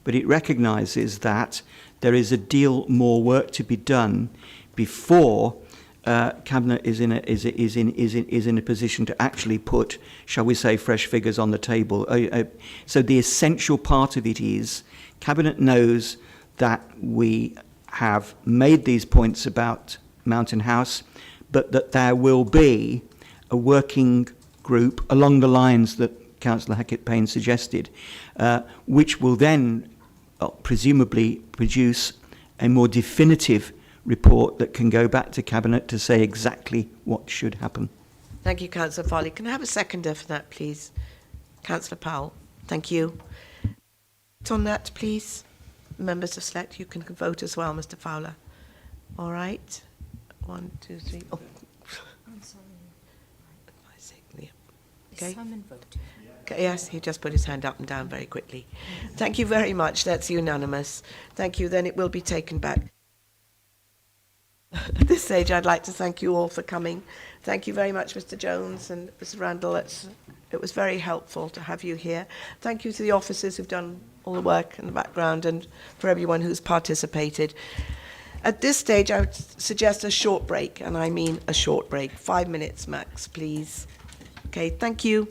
but it recognises that there is a deal more work to be done before Cabinet is in a position to actually put, shall we say, fresh figures on the table. So the essential part of it is Cabinet knows that we have made these points about Mountain House, but that there will be a working group along the lines that Councillor Hackett-Payne suggested, which will then presumably produce a more definitive report that can go back to Cabinet to say exactly what should happen. Thank you, Councillor Farley. Can I have a seconder for that, please? Councillor Powell. Thank you. On that, please. Members of Select, you can vote as well, Mr. Fowler. All right. 1, 2, 3. Oh. Okay. Simon voted. Okay, yes, he just put his hand up and down very quickly. Thank you very much. That's unanimous. Thank you. Then it will be taken back. At this stage, I'd like to thank you all for coming. Thank you very much, Mr. Jones and Mr. Randall. It was very helpful to have you here. Thank you to the officers who've done all the work in the background and for everyone who's participated. At this stage, I would suggest a short break, and I mean a short break, 5 minutes max, please. Okay, thank you.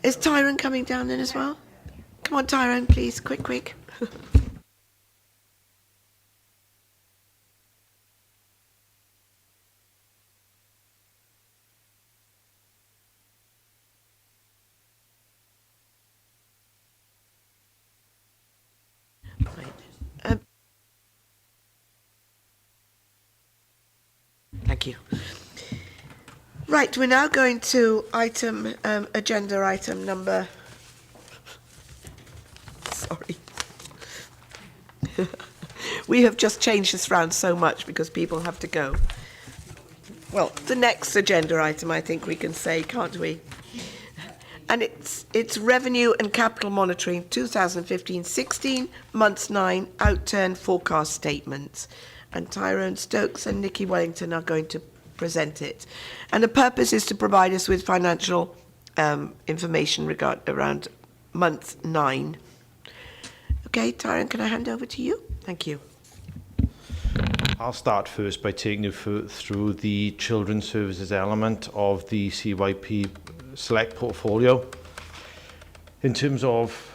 Is Tyrone coming down then as well? Come on, Tyrone, please, quick. Thank you. Right, we're now going to agenda item number... Sorry. We have just changed this round so much because people have to go. Well, the next agenda item, I think we can say, can't we? And it's Revenue and Capital Monitoring 2015-16, months 9, outturn forecast statements. And Tyrone Stokes and Nikki Wellington are going to present it. And the purpose is to provide us with financial information around month 9. Okay, Tyrone, can I hand over to you? Thank you. I'll start first by taking you through the children's services element of the CYP Select portfolio. In terms of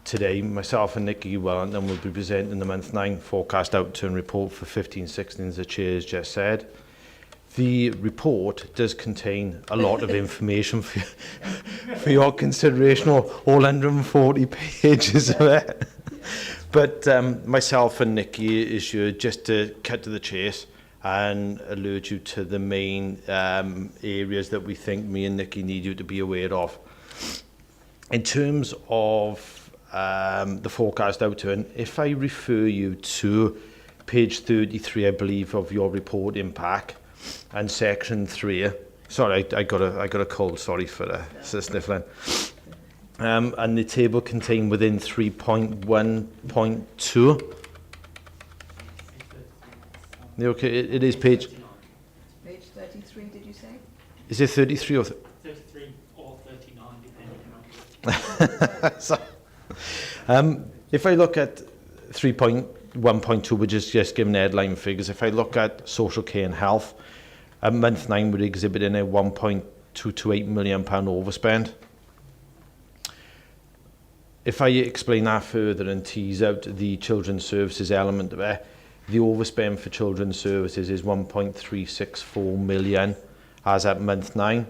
today, myself and Nikki Wellington will be presenting the month 9 forecast outturn report for 15-16, as the chair has just said. The report does contain a lot of information for your consideration, all 140 pages of it. But myself and Nikki is here just to cut to the chase and alert you to the main areas that we think me and Nikki need you to be aware of. In terms of the forecast outturn, if I refer you to page 33, I believe, of your reporting pack, and section 3. Sorry, I got a cold. Sorry for sniffling. And the table contained within 3.1.2. Okay, it is page. Page 33, did you say? Is it 33 or 33 or 39, depending on. If I look at 3.1.2, which is just given headline figures, if I look at social care and health, month 9 would exhibit in a £1.228 million overspend. If I explain that further and tease out the children's services element of it, the overspend for children's services is 1.364 million as at month 9.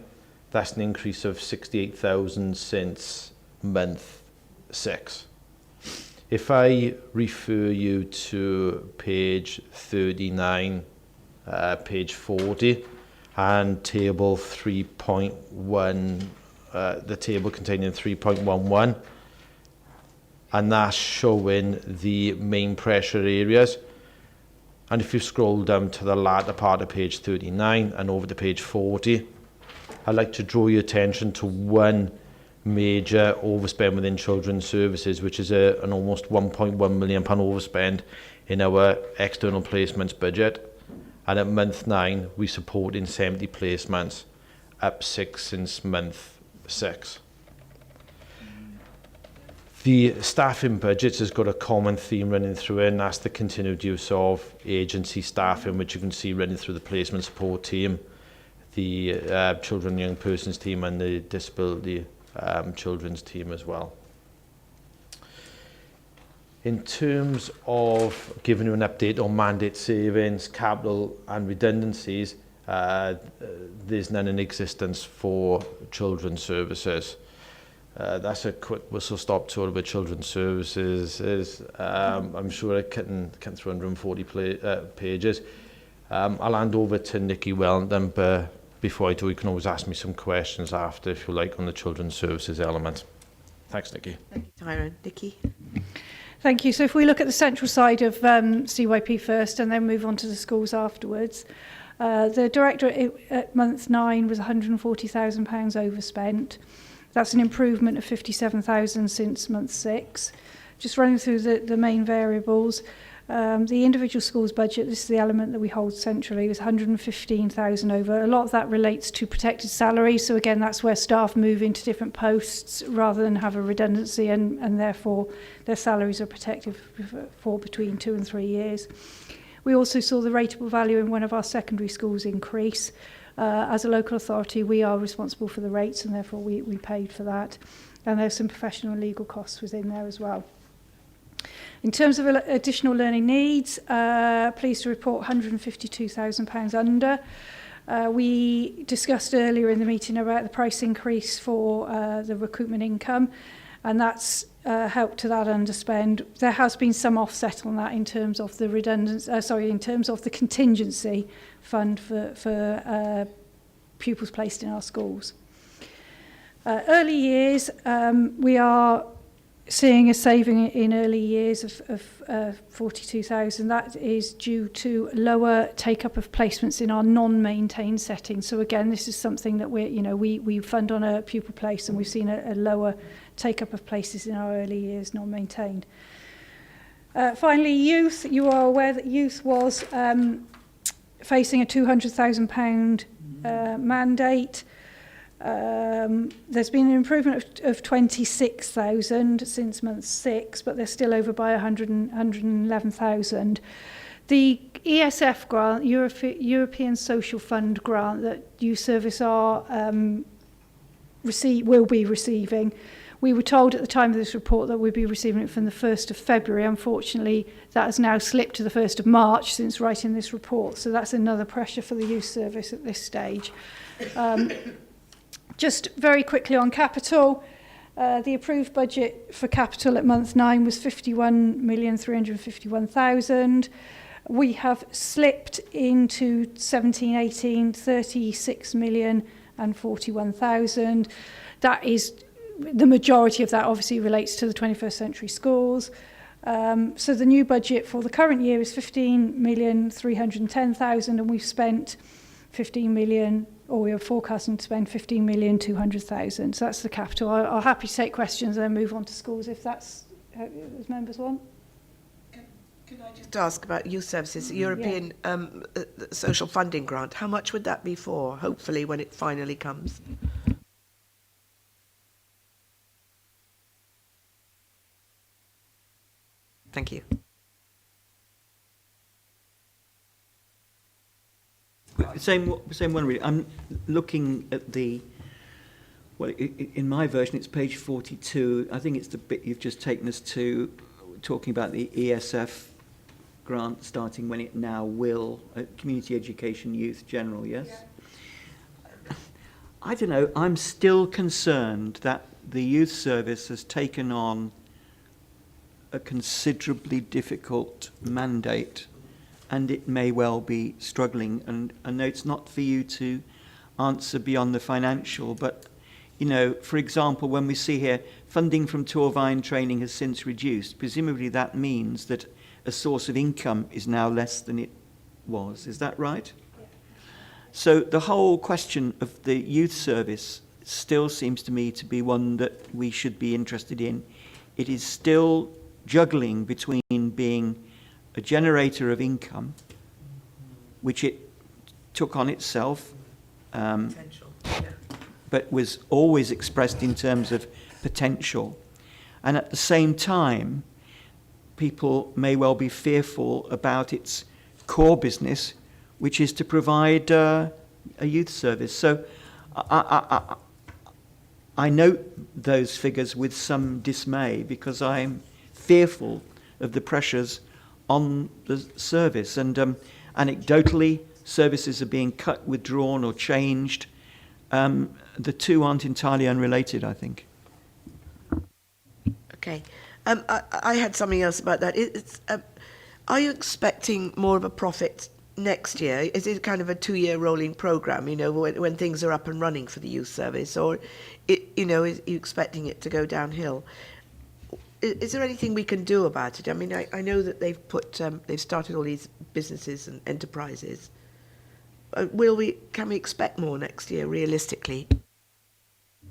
That's an increase of 68,000 since month 6. If I refer you to page 39, page 40, and table 3.1, the table containing 3.11, and that's showing the main pressure areas. And if you scroll down to the latter part of page 39 and over to page 40, I'd like to draw your attention to one major overspend within children's services, which is an almost £1.1 million overspend in our external placements budget. And at month 9, we support in 70 placements, up 6 since month 6. The staffing budgets has got a common theme running through it, and that's the continued use of agency staffing, which you can see running through the placement support team, the children and young persons team, and the disability children's team as well. In terms of giving you an update on mandate savings, capital and redundancies, there's none in existence for children's services. That's a quick whistle-stop tour about children's services. I'm sure I can through 140 pages. I'll hand over to Nikki Wellington, but before I do, you can always ask me some questions after, if you like, on the children's services element. Thanks, Nikki. Thank you, Tyrone. Nikki? Thank you. So if we look at the central side of CYP first and then move on to the schools afterwards, the directorate at month 9 was £140,000 overspent. That's an improvement of 57,000 since month 6. Just running through the main variables, the individual schools budget, this is the element that we hold centrally, was 115,000 over. A lot of that relates to protected salaries. So again, that's where staff move into different posts rather than have a redundancy, and therefore their salaries are protected for between 2 and 3 years. We also saw the rateable value in one of our secondary schools increase. As a local authority, we are responsible for the rates, and therefore we paid for that. And there's some professional and legal costs within there as well. In terms of additional learning needs, pleased to report £152,000 under. We discussed earlier in the meeting about the price increase for the recruitment income, and that's helped to that underspend. There has been some offset on that in terms of the in terms of the contingency fund for pupils placed in our schools. Early years, we are seeing a saving in early years of 42,000. That is due to lower take-up of placements in our non-maintained settings. So again, this is something that we fund on a pupil place, and we've seen a lower take-up of places in our early years non-maintained. Finally, youth. You are aware that youth was facing a £200,000 mandate. There's been an improvement of 26,000 since month 6, but they're still over by 111,000. The ESF grant, European Social Fund grant that Youth Service will be receiving. We were told at the time of this report that we'd be receiving it from the 1st of February. Unfortunately, that has now slipped to the 1st of March since writing this report. So that's another pressure for the Youth Service at this stage. Just very quickly on capital, the approved budget for capital at month 9 was 51,351,000. We have slipped into 17-18, 36,041,000. That is, the majority of that obviously relates to the 21st century schools. So the new budget for the current year is 15,310,000, and we've spent 15 million, or we are forecasting to spend 15,200,000. So that's the capital. I'll happy to take questions and then move on to schools if that's as members want. Can I just ask about youth services, European social funding grant? How much would that be for, hopefully, when it finally comes? Thank you. Same one, really. I'm looking at the, well, in my version, it's page 42. I think it's the bit you've just taken us to, talking about the ESF grant starting when it now will, Community Education Youth General, yes? Yeah. I don't know, I'm still concerned that the Youth Service has taken on a considerably difficult mandate, and it may well be struggling. And I know it's not for you to answer beyond the financial, but, you know, for example, when we see here funding from Torvine training has since reduced, presumably that means that a source of income is now less than it was. Is that right? Yeah. So the whole question of the youth service still seems to me to be one that we should be interested in. It is still juggling between being a generator of income, which it took on itself, but was always expressed in terms of potential. And at the same time, people may well be fearful about its core business, which is to provide a youth service. So I note those figures with some dismay, because I'm fearful of the pressures on the service. And anecdotally, services are being cut, withdrawn, or changed. The two aren't entirely unrelated, I think. Okay. I had something else about that. Are you expecting more of a profit next year? Is it kind of a 2-year rolling programme, you know, when things are up and running for the youth service? Or, are you expecting it to go downhill? Is there anything we can do about it? I mean, I know that they've started all these businesses and enterprises. Can we expect more next year, realistically?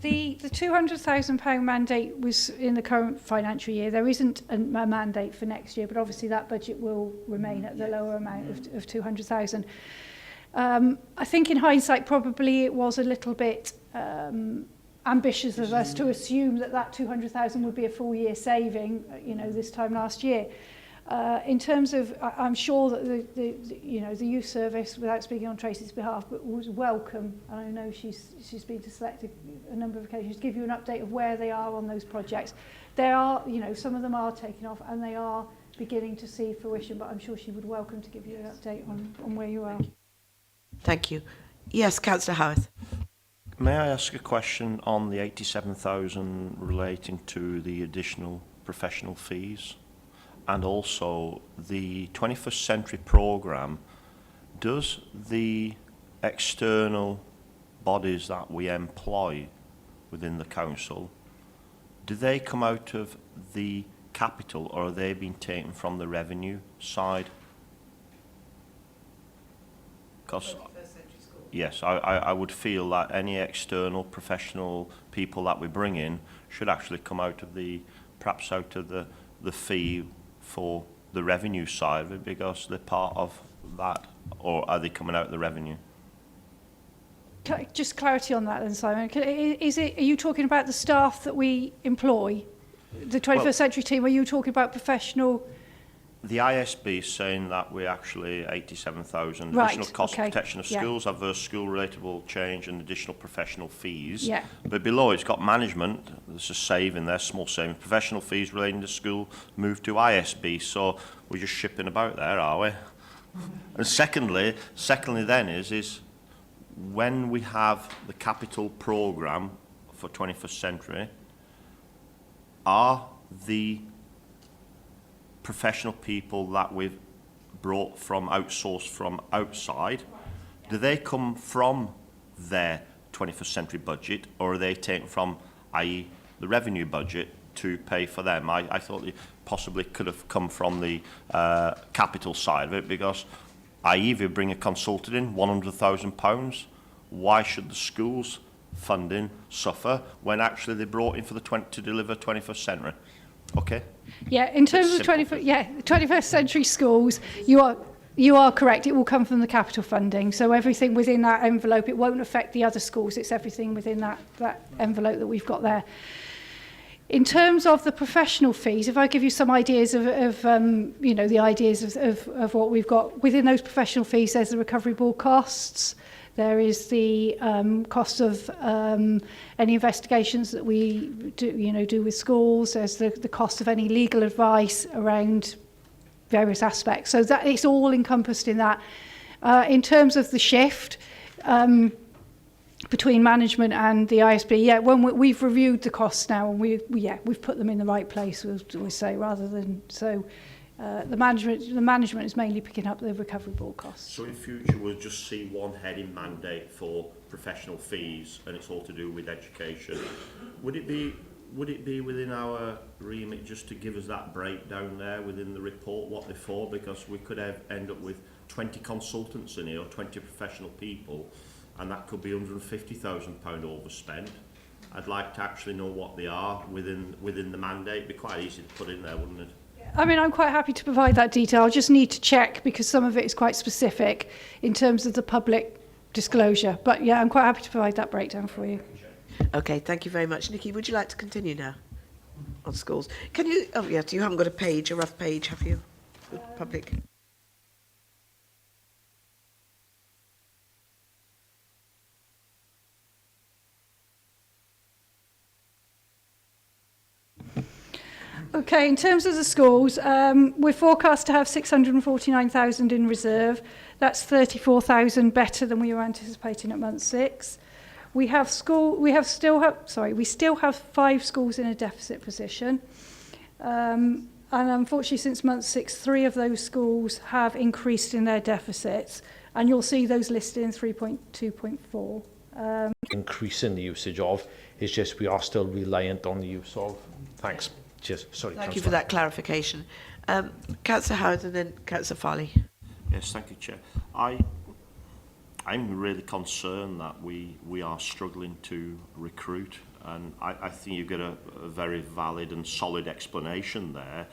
The £200,000 mandate was in the current financial year. There isn't a mandate for next year, but obviously that budget will remain at the lower amount of 200,000. I think in hindsight, probably it was a little bit ambitious of us to assume that 200,000 would be a full year saving, this time last year. In terms of, I'm sure that the youth service, without speaking on Tracy's behalf, but was welcome, and I know she's been to select a number of occasions to give you an update of where they are on those projects. They are, some of them are taking off and they are beginning to see fruition, but I'm sure she would welcome to give you an update on where you are. Thank you. Yes, Councillor Howarth. May I ask a question on the 87,000 relating to the additional professional fees? And also the 21st Century programme, does the external bodies that we employ within the council, do they come out of the capital or are they being taken from the revenue side? Because yes, I would feel that any external professional people that we bring in should actually come out of perhaps out of the fee for the revenue side of it, because they're part of that, or are they coming out of the revenue? Just clarity on that then, Simon. Are you talking about the staff that we employ, the 21st Century team? Are you talking about professional? The ISB is saying that we're actually 87,000 Right, additional cost okay, protection of yeah. schools, adverse school relatable change and additional professional fees. Yeah. But below it's got management, there's a saving there, small saving. Professional fees relating to school move to ISB, so we're just shipping about there, are we? And secondly then is when we have the capital programme for 21st Century, are the professional people that we've brought from outsourced from outside, do they come from their 21st Century budget, or are they taken from, i.e. the revenue budget, to pay for them? I thought it possibly could have come from the capital side of it, because i.e. if you bring a consultant in, £100,000, why should the schools funding suffer when actually they brought in for to deliver 21st Century? Okay. Yeah, in terms of 21st Century schools, you are correct. It will come from the capital funding. So everything within that envelope, it won't affect the other schools. It's everything within that envelope that we've got there. In terms of the professional fees, if I give you some ideas of the ideas of what we've got within those professional fees, there's the recovery board costs. There is the cost of any investigations that we do with schools. There's the cost of any legal advice around various aspects. So that it's all encompassed in that. In terms of the shift between management and the ISB, when we've reviewed the costs now, and we've put them in the right place, we'll say, rather than so. The management is mainly picking up the recovery board costs. So in future we'll just see one heading mandate for professional fees, and it's all to do with education. Would it be within our remit just to give us that breakdown there within the report, what they're for? Because we could end up with 20 consultants in here, or 20 professional people, and that could be £150,000 overspent. I'd like to actually know what they are within the mandate. It'd be quite easy to put in there, wouldn't it? I mean, I'm quite happy to provide that detail. I just need to check because some of it is quite specific in terms of the public disclosure. But yeah, I'm quite happy to provide that breakdown for you. Okay, thank you very much. Nikki, would you like to continue now on schools? Can you, oh yes, you haven't got a rough page, have you? The public. Okay, in terms of the schools, we're forecast to have 649,000 in reserve. That's 34,000 better than we were anticipating at month 6. We still have 5 schools in a deficit position. And unfortunately, since month 6, 3 of those schools have increased in their deficits. And you'll see those listed in 3.2.4. Increasing the usage of, it's just we are still reliant on the use of. Thanks. Cheers. Sorry. Thank you for that clarification. Councillor Howard and then Councillor Farley. Yes, thank you, Chair. I'm really concerned that we are struggling to recruit, and I think you've got a very valid and solid explanation there.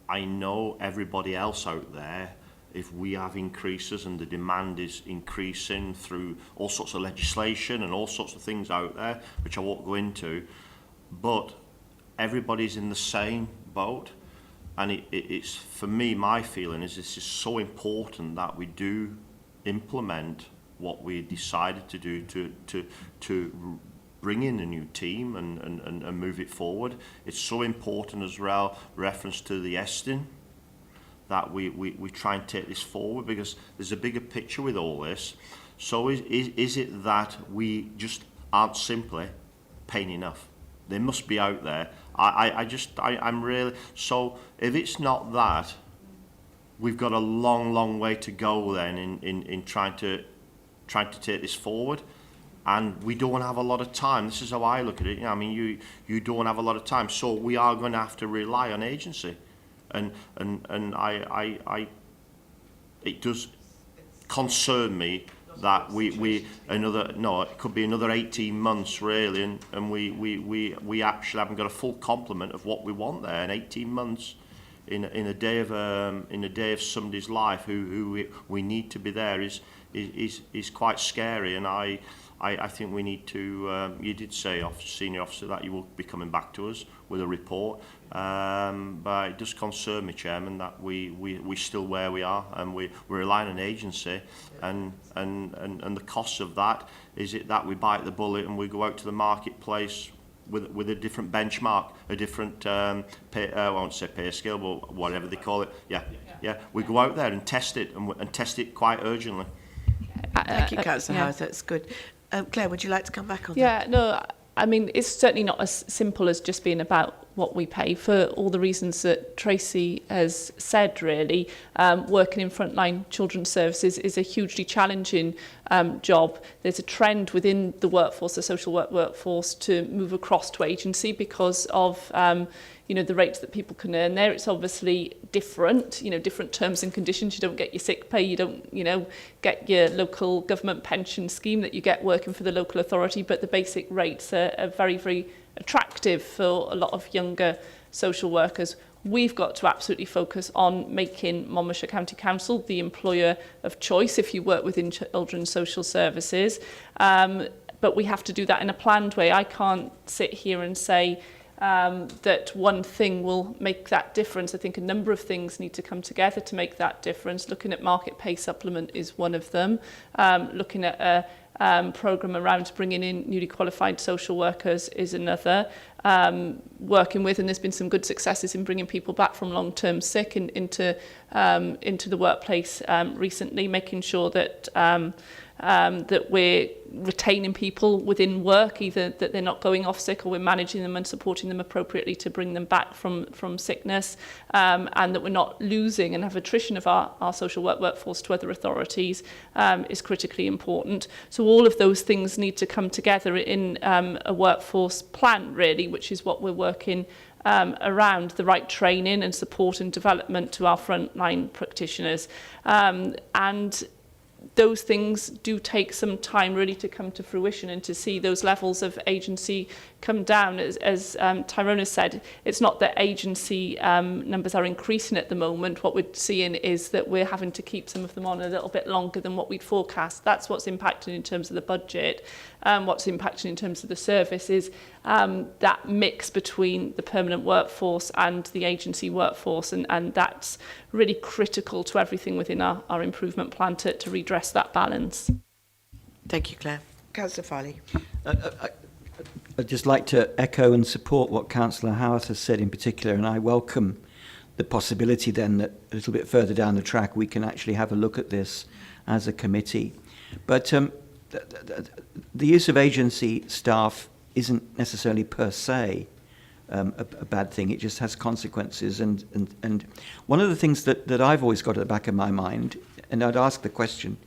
I know everybody else out there, if we have increases and the demand is increasing through all sorts of legislation and all sorts of things out there, which I won't go into, but everybody's in the same boat. And it's, for me, my feeling is this is so important that we do implement what we decided to do to bring in a new team and move it forward. It's so important as well, reference to the Estin, that we try and take this forward, because there's a bigger picture with all this. So is it that we just aren't simply paying enough? They must be out there. I'm really, so if it's not that, we've got a long way to go then in trying to take this forward, and we don't have a lot of time. This is how I look at it. I mean, you don't have a lot of time, so we are going to have to rely on agency, and I it does concern me that it could be another 18 months really, and we actually haven't got a full complement of what we want there in 18 months in a day of somebody's life who we need to be there is quite scary. And I think we need to, you did say, Senior Officer, that you will be coming back to us with a report, but it does concern me, Chairman, that we're still where we are, and we're relying on agency, and the costs of that. Is it that we bite the bullet and we go out to the marketplace with a different benchmark, a different I won't say pay scale, but whatever they call it. Yeah. We go out there and test it, and test it quite urgently. Thank you, Councillor Howard. That's good. Claire, would you like to come back on that? Yeah, no, I mean, it's certainly not as simple as just being about what we pay, for all the reasons that Tracy has said, really. Working in frontline children's services is a hugely challenging job. There's a trend within the workforce, the social work workforce, to move across to agency because of the rates that people can earn there. It's obviously different, different terms and conditions. You don't get your sick pay, you don't, get your local government pension scheme that you get working for the local authority, but the basic rates are very, very attractive for a lot of younger social workers. We've got to absolutely focus on making Monmouthshire County Council the employer of choice if you work within children's social services. But we have to do that in a planned way. I can't sit here and say that one thing will make that difference. I think a number of things need to come together to make that difference. Looking at market pay supplement is one of them. Looking at a programme around bringing in newly qualified social workers is another. Working with, and there's been some good successes in bringing people back from long-term sick into the workplace recently, making sure that that we're retaining people within work, either that they're not going off sick, or we're managing them and supporting them appropriately to bring them back from sickness, and that we're not losing and have attrition of our social work workforce to other authorities is critically important. So all of those things need to come together in a workforce plan, really, which is what we're working around: the right training and support and development to our frontline practitioners. And those things do take some time really to come to fruition, and to see those levels of agency come down. As Tyrone has said, it's not that agency numbers are increasing at the moment. What we're seeing is that we're having to keep some of them on a little bit longer than what we'd forecast. That's what's impacting in terms of the budget. What's impacting in terms of the service is that mix between the permanent workforce and the agency workforce, and that's really critical to everything within our improvement plan to redress that balance. Thank you, Claire. Councillor Farley. I'd just like to echo and support what Councillor Howarth has said in particular, and I welcome the possibility then that a little bit further down the track we can actually have a look at this as a committee. But the use of agency staff isn't necessarily per se a bad thing. It just has consequences. And one of the things that I've always got at the back of my mind, and I'd ask the question,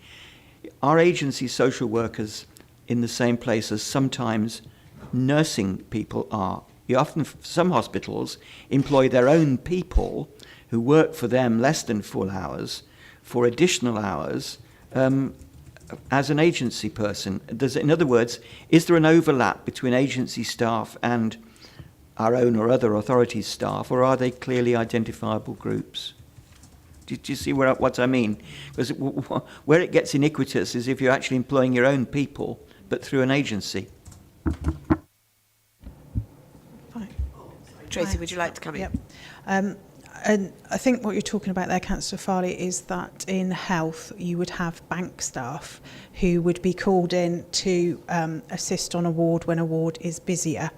are agency social workers in the same place as sometimes nursing people are? You often, some hospitals employ their own people who work for them less than full hours for additional hours as an agency person. In other words, is there an overlap between agency staff and our own or other authorities' staff, or are they clearly identifiable groups? Do you see what I mean? Because where it gets iniquitous is if you're actually employing your own people, but through an agency. Tracy, would you like to come in? Yep. And I think what you're talking about there, Councillor Farley, is that in health you would have bank staff who would be called in to assist on a ward when a ward is busier.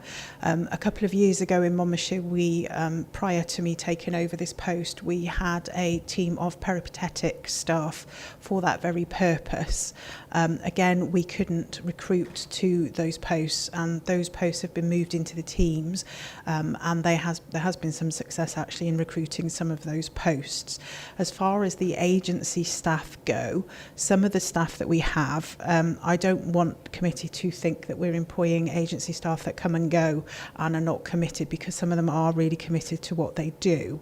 A couple of years ago in Monmouthshire, we, prior to me taking over this post, we had a team of peripatetic staff for that very purpose. Again, we couldn't recruit to those posts, and those posts have been moved into the teams, and there has been some success actually in recruiting some of those posts. As far as the agency staff go, some of the staff that we have, I don't want committee to think that we're employing agency staff that come and go and are not committed, because some of them are really committed to what they do.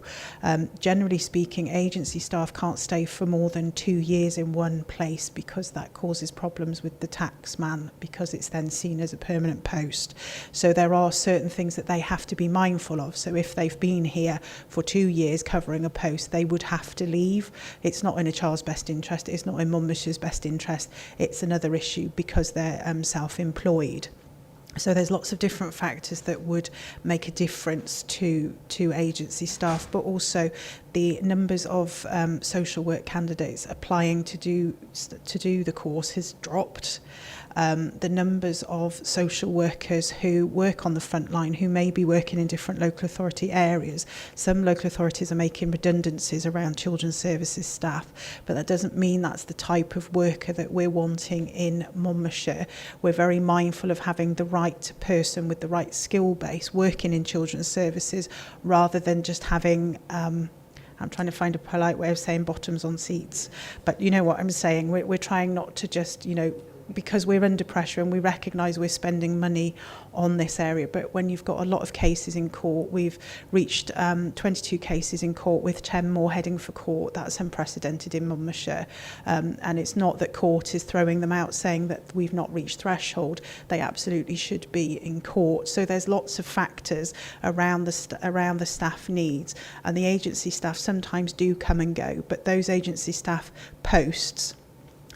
Generally speaking, agency staff can't stay for more than 2 years in one place, because that causes problems with the taxman, because it's then seen as a permanent post. So there are certain things that they have to be mindful of. So if they've been here for 2 years covering a post, they would have to leave. It's not in a child's best interest, it's not in Monmouthshire's best interest, it's another issue because they're self-employed. So there's lots of different factors that would make a difference to agency staff, but also the numbers of social work candidates applying to do the course has dropped. The numbers of social workers who work on the front line, who may be working in different local authority areas. Some local authorities are making redundancies around children's services staff, but that doesn't mean that's the type of worker that we're wanting in Monmouthshire. We're very mindful of having the right person with the right skill base working in children's services, rather than just having I'm trying to find a polite way of saying bottoms on seats, but you know what I'm saying. We're trying not to just, because we're under pressure and we recognise we're spending money on this area, but when you've got a lot of cases in court, we've reached 22 cases in court with 10 more heading for court. That's unprecedented in Monmouthshire, and it's not that court is throwing them out saying that we've not reached threshold. They absolutely should be in court. So there's lots of factors around the staff needs, and the agency staff sometimes do come and go, but those agency staff posts,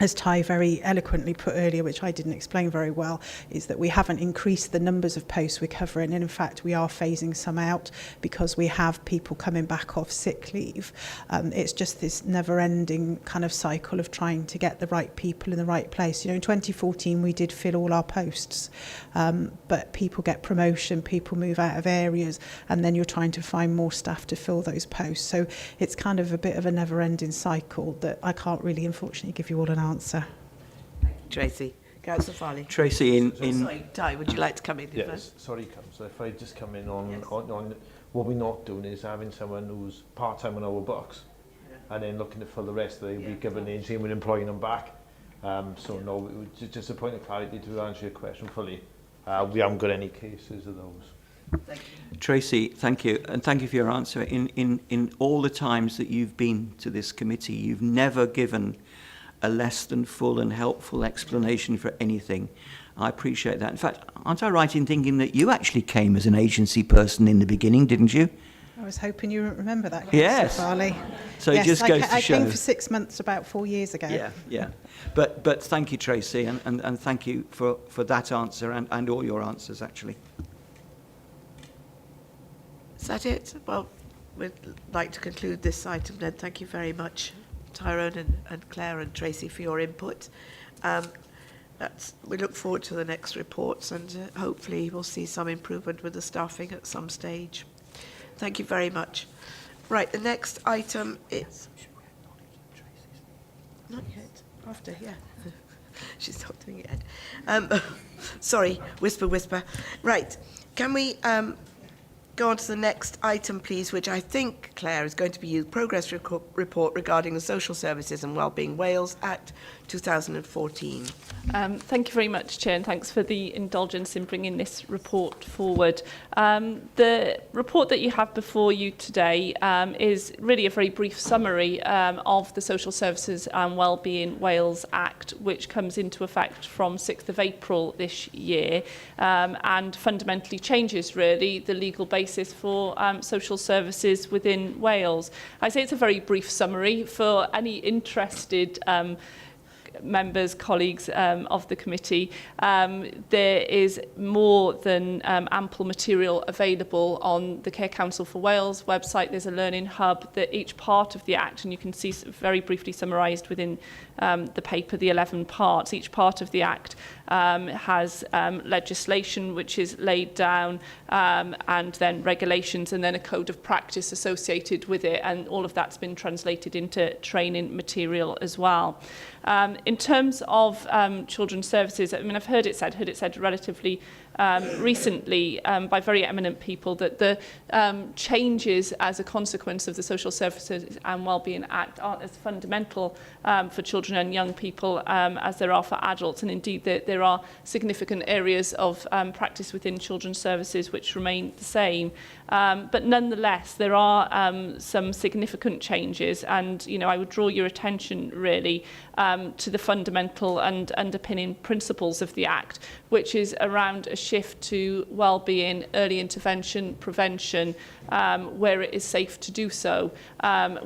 as Ty very eloquently put earlier, which I didn't explain very well, is that we haven't increased the numbers of posts we're covering. And in fact, we are phasing some out because we have people coming back off sick leave. It's just this never-ending kind of cycle of trying to get the right people in the right place. In 2014, we did fill all our posts, but people get promotion, people move out of areas, and then you're trying to find more staff to fill those posts. So it's kind of a bit of a never-ending cycle that I can't really, unfortunately, give you all an answer. Tracy. Councillor Farley. Tracy, Sorry, Ty, would you like to come in Yes, first? sorry, Councillor. If I just come in on what we're not doing is having someone who's part-time on our books, and then looking to fill the rest of the week, given the agency, and we're employing them back. So no, just a point of clarity to answer your question fully. We haven't got any cases of those. Thank you. Tracy, thank you, and thank you for your answer. In all the times that you've been to this committee, you've never given a less than full and helpful explanation for anything. I appreciate that. In fact, aren't I right in thinking that you actually came as an agency person in the beginning, didn't you? I was hoping you remember that, Yes. Farley. So it just goes to show. I came for 6 months about 4 years ago. Yeah. But thank you, Tracy, and thank you for that answer and all your answers, actually. Is that it? Well, we'd like to conclude this item then. Thank you very much, Tyrone and Claire and Tracy, for your input. We look forward to the next reports, and hopefully we'll see some improvement with the staffing at some stage. Thank you very much. Right, the next item is... Not yet. After, yeah. She's not doing it yet. Sorry, whisper. Right, can we go on to the next item, please, which I think, Claire, is going to be your progress report regarding the Social Services and Wellbeing Wales Act 2014. Thank you very much, Chair, and thanks for the indulgence in bringing this report forward. The report that you have before you today is really a very brief summary of the Social Services and Wellbeing Wales Act, which comes into effect from 6th of April this year, and fundamentally changes, really, the legal basis for social services within Wales. I say it's a very brief summary. For any interested members, colleagues of the committee, there is more than ample material available on the Care Council for Wales website. There's a learning hub that each part of the Act, and you can see very briefly summarised within the paper, the 11 parts. Each part of the Act has legislation which is laid down, and then regulations, and then a code of practice associated with it, and all of that's been translated into training material as well. In terms of children's services, I mean, I've heard it said relatively recently by very eminent people that the changes as a consequence of the Social Services and Wellbeing Act aren't as fundamental for children and young people as there are for adults, and indeed there are significant areas of practice within children's services which remain the same. But nonetheless, there are some significant changes, and I would draw your attention really to the fundamental and underpinning principles of the Act, which is around a shift to well-being, early intervention, prevention, where it is safe to do so.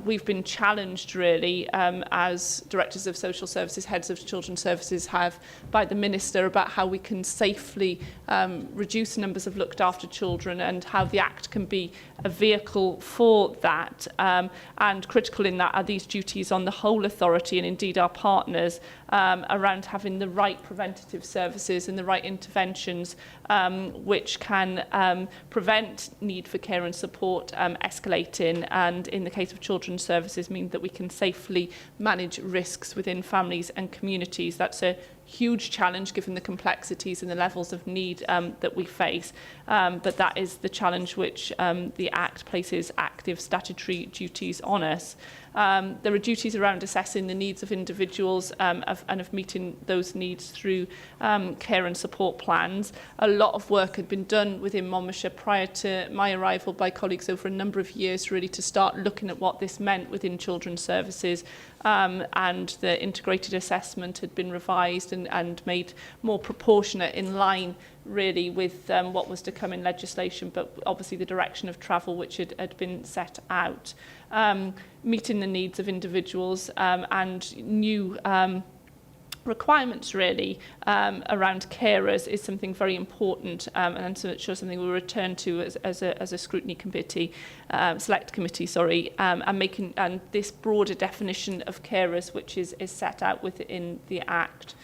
We've been challenged really as directors of social services, heads of children's services have, by the Minister, about how we can safely reduce numbers of looked after children and how the Act can be a vehicle for that. And critical in that are these duties on the whole authority and indeed our partners around having the right preventative services and the right interventions which can prevent need for care and support escalating, and in the case of children's services mean that we can safely manage risks within families and communities. That's a huge challenge given the complexities and the levels of need that we face, but that is the challenge which the Act places active statutory duties on us. There are duties around assessing the needs of individuals and of meeting those needs through care and support plans. A lot of work had been done within Monmouthshire prior to my arrival by colleagues over a number of years really to start looking at what this meant within children's services, and the integrated assessment had been revised and made more proportionate in line really with what was to come in legislation, but obviously the direction of travel which had been set out. Meeting the needs of individuals and new requirements really around carers is something very important, and I'm sure something we'll return to as a scrutiny committee, select committee, and this broader definition of carers which is set out within the Act.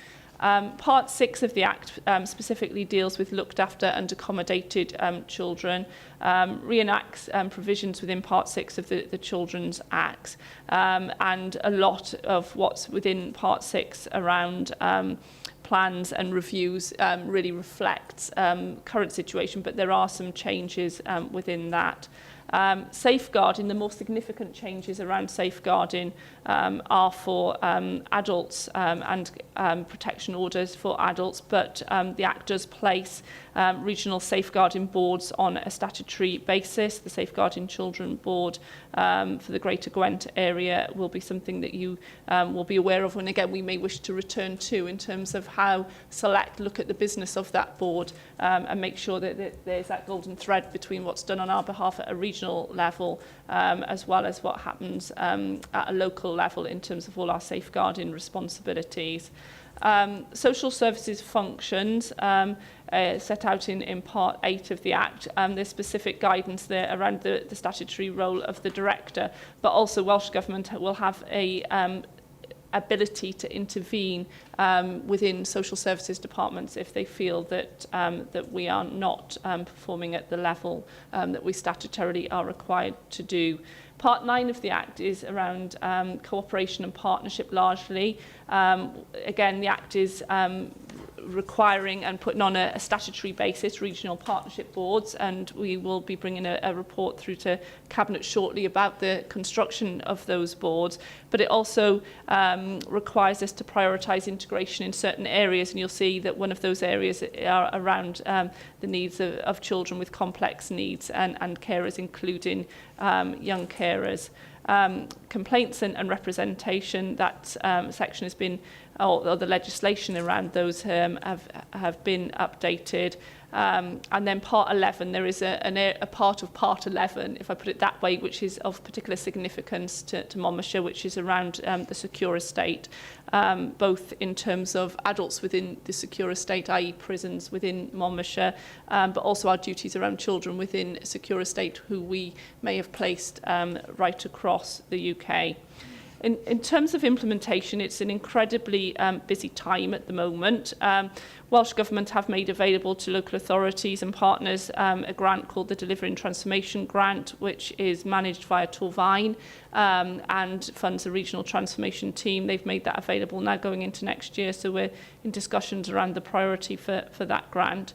Part 6 of the Act specifically deals with looked after and accommodated children, reenacts provisions within Part 6 of the Children's Act, and a lot of what's within Part 6 around plans and reviews really reflects current situation, but there are some changes within that. Safeguarding, the more significant changes around safeguarding are for adults and protection orders for adults, but the Act does place regional safeguarding boards on a statutory basis. The Safeguarding Children Board for the Greater Gwent area will be something that you will be aware of, and again we may wish to return to in terms of how Select look at the business of that board and make sure that there's that golden thread between what's done on our behalf at a regional level as well as what happens at a local level in terms of all our safeguarding responsibilities. Social services functions set out in Part 8 of the Act. There's specific guidance there around the statutory role of the director, but also Welsh Government will have a ability to intervene within social services departments if they feel that that we are not performing at the level that we statutorily are required to do. Part 9 of the Act is around cooperation and partnership largely. Again, the Act is requiring and putting on a statutory basis regional partnership boards, and we will be bringing a report through to Cabinet shortly about the construction of those boards. But it also requires us to prioritise integration in certain areas, and you'll see that one of those areas are around the needs of children with complex needs and carers, including young carers. Complaints and representation, that section has been, or the legislation around those have been updated. And then part 11, there is a part of part 11, if I put it that way, which is of particular significance to Monmouthshire, which is around the secure estate, both in terms of adults within the secure estate, i.e. prisons within Monmouthshire, but also our duties around children within a secure estate who we may have placed right across the UK. In terms of implementation, it's an incredibly busy time at the moment. Welsh Government have made available to local authorities and partners a grant called the Delivering Transformation Grant, which is managed via Torfaen and funds a regional transformation team. They've made that available now going into next year, so we're in discussions around the priority for that grant.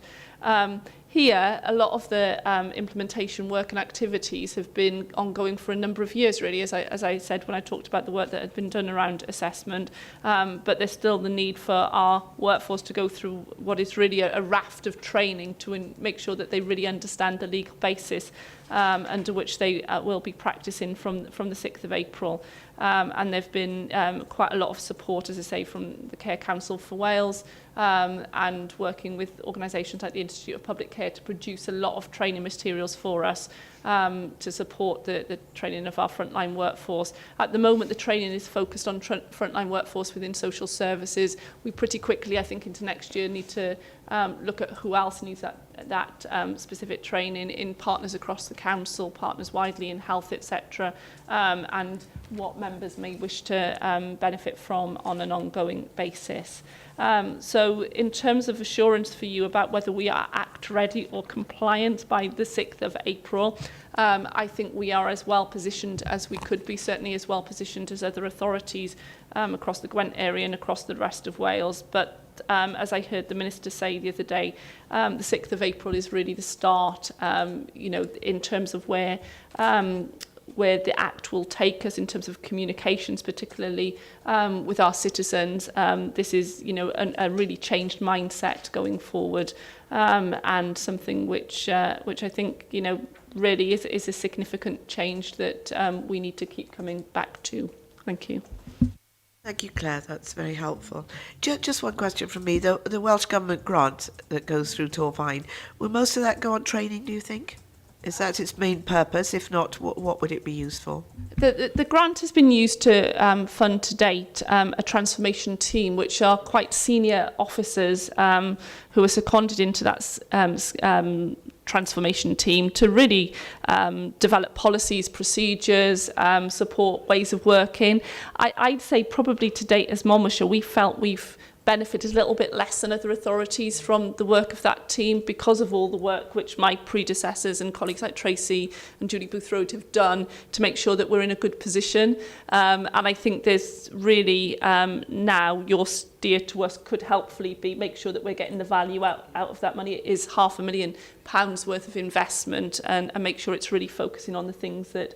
Here, a lot of the implementation work and activities have been ongoing for a number of years, really, as I said when I talked about the work that had been done around assessment. But there's still the need for our workforce to go through what is really a raft of training to make sure that they really understand the legal basis under which they will be practising from the 6th of April. And there've been quite a lot of support, as I say, from the Care Council for Wales and working with organisations like the Institute of Public Care to produce a lot of training materials for us to support the training of our frontline workforce. At the moment, the training is focused on frontline workforce within social services. We pretty quickly, I think, into next year need to look at who else needs that specific training in partners across the council, partners widely in health, etc., and what members may wish to benefit from on an ongoing basis. So in terms of assurance for you about whether we are Act ready or compliant by the 6th of April, I think we are as well positioned as we could be, certainly as well positioned as other authorities across the Gwent area and across the rest of Wales. But as I heard the Minister say the other day, the 6th of April is really the start, in terms of where the Act will take us in terms of communications, particularly with our citizens. This is, a really changed mindset going forward, and something which I think, really is a significant change that we need to keep coming back to. Thank you. Thank you, Claire. That's very helpful. Just one question from me. The Welsh Government grant that goes through Torfaen, will most of that go on training, do you think? Is that its main purpose? If not, what would it be used for? The grant has been used to fund to date a transformation team, which are quite senior officers who are seconded into that transformation team to really develop policies, procedures, support ways of working. I'd say probably to date as Monmouthshire, we felt we've benefited a little bit less than other authorities from the work of that team because of all the work which my predecessors and colleagues like Tracy and Julie Boothroyd have done to make sure that we're in a good position. And I think there's really now your steer to us could helpfully be make sure that we're getting the value out of that money. It is £500,000 worth of investment and make sure it's really focusing on the things that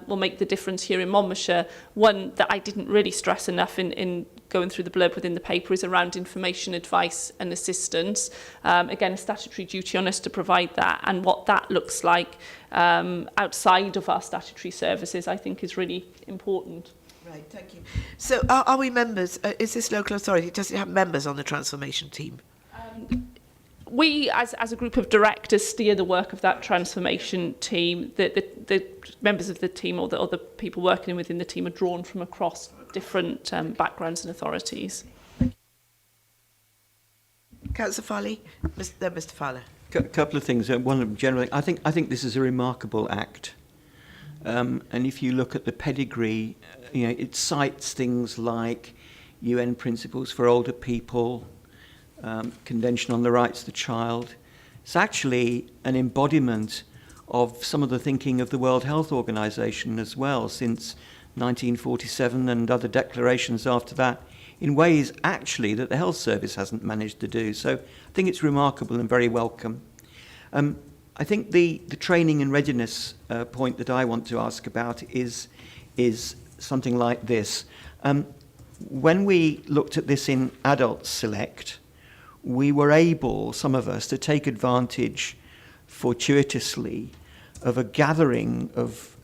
will make the difference here in Monmouthshire. One that I didn't really stress enough in going through the blurb within the paper is around information, advice and assistance. Again, a statutory duty on us to provide that, and what that looks like outside of our statutory services, I think is really important. Right, thank you. So are we members, is this local authority, does it have members on the transformation team? We, as a group of directors, steer the work of that transformation team. The members of the team or the other people working within the team are drawn from across different backgrounds and authorities. Councillor Farley, then Mr. Fowler. A couple of things. One, generally, I think this is a remarkable act. And if you look at the pedigree, it cites things like UN principles for older people, Convention on the Rights of the Child. It's actually an embodiment of some of the thinking of the World Health Organization as well, since 1947 and other declarations after that, in ways actually that the Health Service hasn't managed to do. So I think it's remarkable and very welcome. I think the training and readiness point that I want to ask about is something like this. When we looked at this in Adult Select, we were able, some of us, to take advantage fortuitously of a gathering of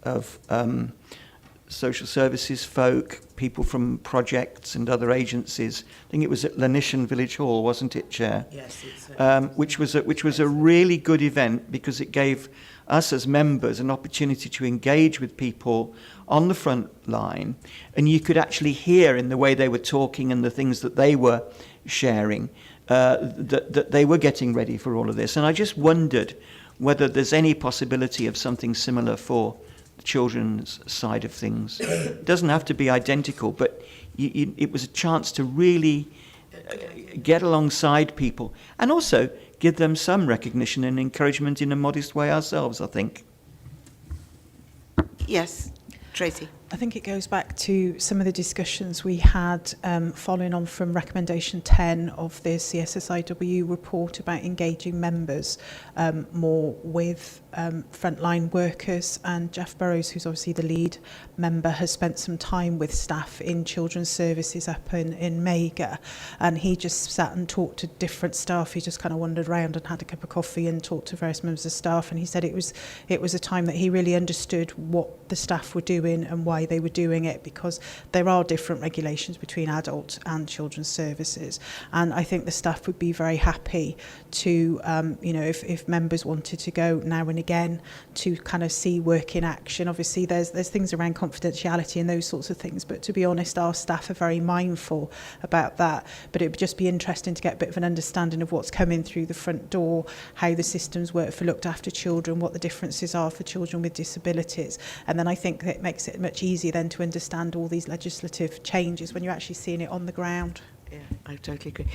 social services folk, people from projects and other agencies. I think it was at Lanishan Village Hall, wasn't it, Chair? Yes, it's which was a really good event because it gave us as members an opportunity to engage with people on the front line, and you could actually hear in the way they were talking and the things that they were sharing that they were getting ready for all of this. And I just wondered whether there's any possibility of something similar for the children's side of things. It doesn't have to be identical, but it was a chance to really get alongside people and also give them some recognition and encouragement in a modest way ourselves, I think. Yes, Tracy. I think it goes back to some of the discussions we had following on from recommendation 10 of the CSSIW report about engaging members more with frontline workers, and Jeff Burrows, who's obviously the lead member, has spent some time with staff in children's services up in Mega, and he just sat and talked to different staff. He just kind of wandered around and had a cup of coffee and talked to various members of staff, and he said it was a time that he really understood what the staff were doing and why they were doing it, because there are different regulations between adult and children's services, and I think the staff would be very happy to if members wanted to go now and again to kind of see work in action. Obviously there's things around confidentiality and those sorts of things, but to be honest, our staff are very mindful about that. But it would just be interesting to get a bit of an understanding of what's coming through the front door, how the systems work for looked after children, what the differences are for children with disabilities, and then I think it makes it much easier then to understand all these legislative changes when you're actually seeing it on the ground. Yeah, I totally agree.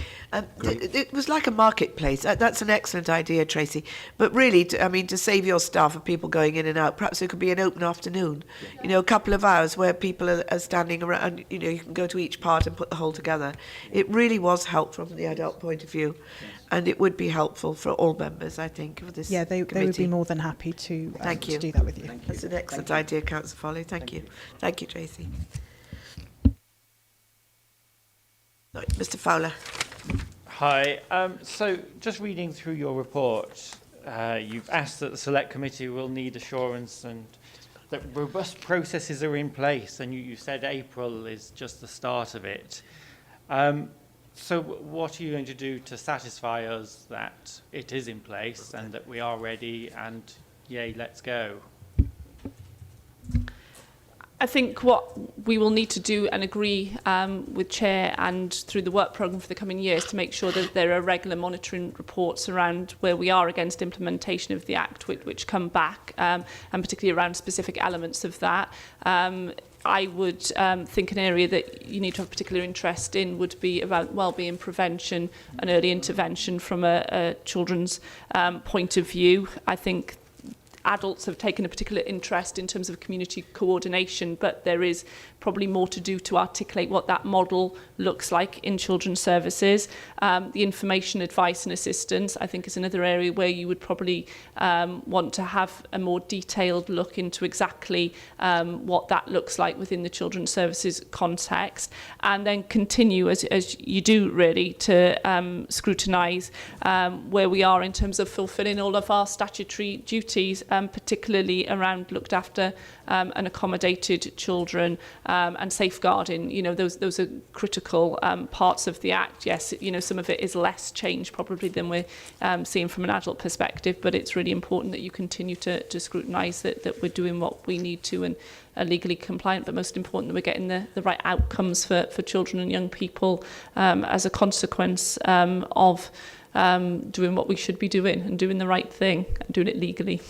It was like a marketplace. That's an excellent idea, Tracy. But really, to save your staff of people going in and out, perhaps it could be an open afternoon. A couple of hours where people are standing around. You can go to each part and put the whole together. It really was helpful from the adult point of view, and it would be helpful for all members, I think, of this. Yeah, they would be more than happy to do that with you. That's an excellent idea, Councillor Foley. Thank you. Thank you, Tracy. Right, Mr. Fowler. Hi. So just reading through your report, you've asked that the Select Committee will need assurance and that robust processes are in place, and you said April is just the start of it. So what are you going to do to satisfy us that it is in place and that we are ready and yay, let's go? I think what we will need to do and agree with Chair and through the work programme for the coming years to make sure that there are regular monitoring reports around where we are against implementation of the Act, which come back, and particularly around specific elements of that. I would think an area that you need to have particular interest in would be about wellbeing prevention and early intervention from a children's point of view. I think adults have taken a particular interest in terms of community coordination, but there is probably more to do to articulate what that model looks like in children's services. The information, advice and assistance, I think, is another area where you would probably want to have a more detailed look into exactly what that looks like within the children's services context, and then continue, as you do really, to scrutinise where we are in terms of fulfilling all of our statutory duties, particularly around looked after and accommodated children and safeguarding. Those are critical parts of the Act. Yes, some of it is less change probably than we're seeing from an adult perspective, but it's really important that you continue to scrutinise that we're doing what we need to and are legally compliant, but most important that we're getting the right outcomes for children and young people as a consequence of doing what we should be doing and doing the right thing and doing it legally.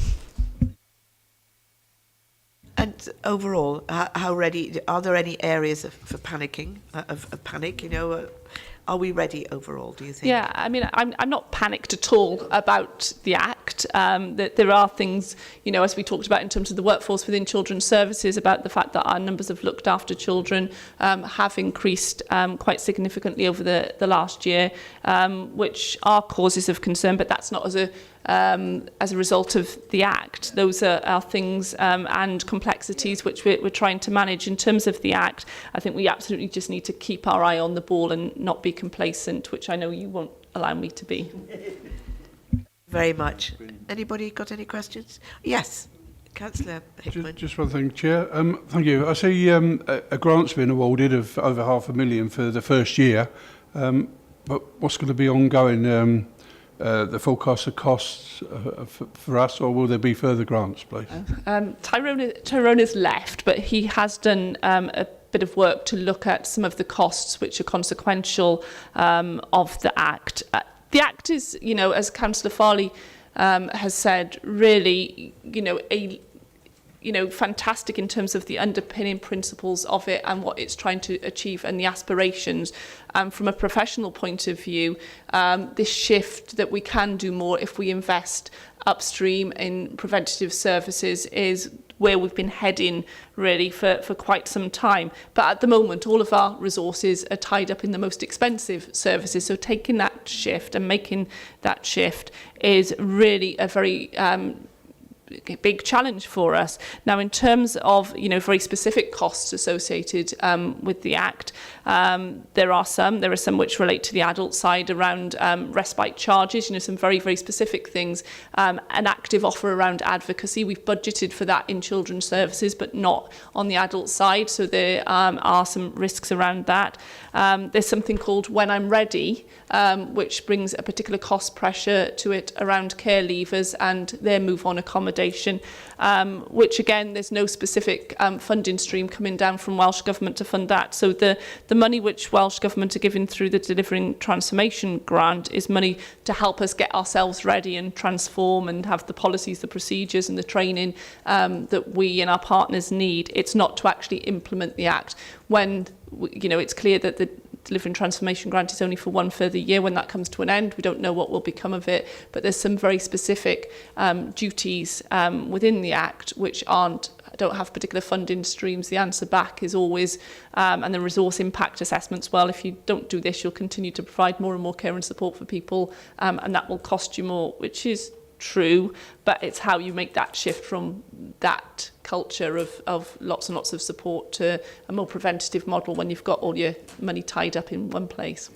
And overall, how ready, are there any areas for panicking, of panic, are we ready overall, do you think? Yeah, I'm not panicked at all about the Act. That there are things, as we talked about in terms of the workforce within children's services, about the fact that our numbers of looked after children have increased quite significantly over the last year, which are causes of concern, but that's not as a result of the Act. Those are things and complexities which we're trying to manage. In terms of the Act, I think we absolutely just need to keep our eye on the ball and not be complacent, which I know you won't allow me to be. Very much. Anybody got any questions? Yes, Councillor Hickman. Just one thing, Chair. Thank you. I see a grant's been awarded of over $500,000 for the first year, but what's going to be ongoing? The forecast of costs for us, or will there be further grants, please? Tyrone is left, but he has done a bit of work to look at some of the costs which are consequential of the Act. The Act is, you know, as Councillor Farley has said, really, fantastic in terms of the underpinning principles of it and what it's trying to achieve and the aspirations. From a professional point of view, this shift that we can do more if we invest upstream in preventative services is where we've been heading really for quite some time. But at the moment, all of our resources are tied up in the most expensive services. So taking that shift and making that shift is really a very big challenge for us. Now, in terms of, very specific costs associated with the Act, there are some which relate to the adult side around respite charges, some very, very specific things, an active offer around advocacy. We've budgeted for that in children's services, but not on the adult side. So there are some risks around that. There's something called When I'm Ready, which brings a particular cost pressure to it around care leavers and their move on accommodation, which again, there's no specific funding stream coming down from Welsh Government to fund that. So the money which Welsh Government are giving through the Delivering Transformation grant is money to help us get ourselves ready and transform and have the policies, the procedures and the training that we and our partners need. It's not to actually implement the Act. When it's clear that the Delivering Transformation grant is only for one further year. When that comes to an end, we don't know what will become of it, but there's some very specific duties within the Act which don't have particular funding streams. The answer back is always, and the resource impact assessments, well, if you don't do this, you'll continue to provide more and more care and support for people, and that will cost you more, which is true, but it's how you make that shift from that culture of lots and lots of support to a more preventative model when you've got all your money tied up in one place.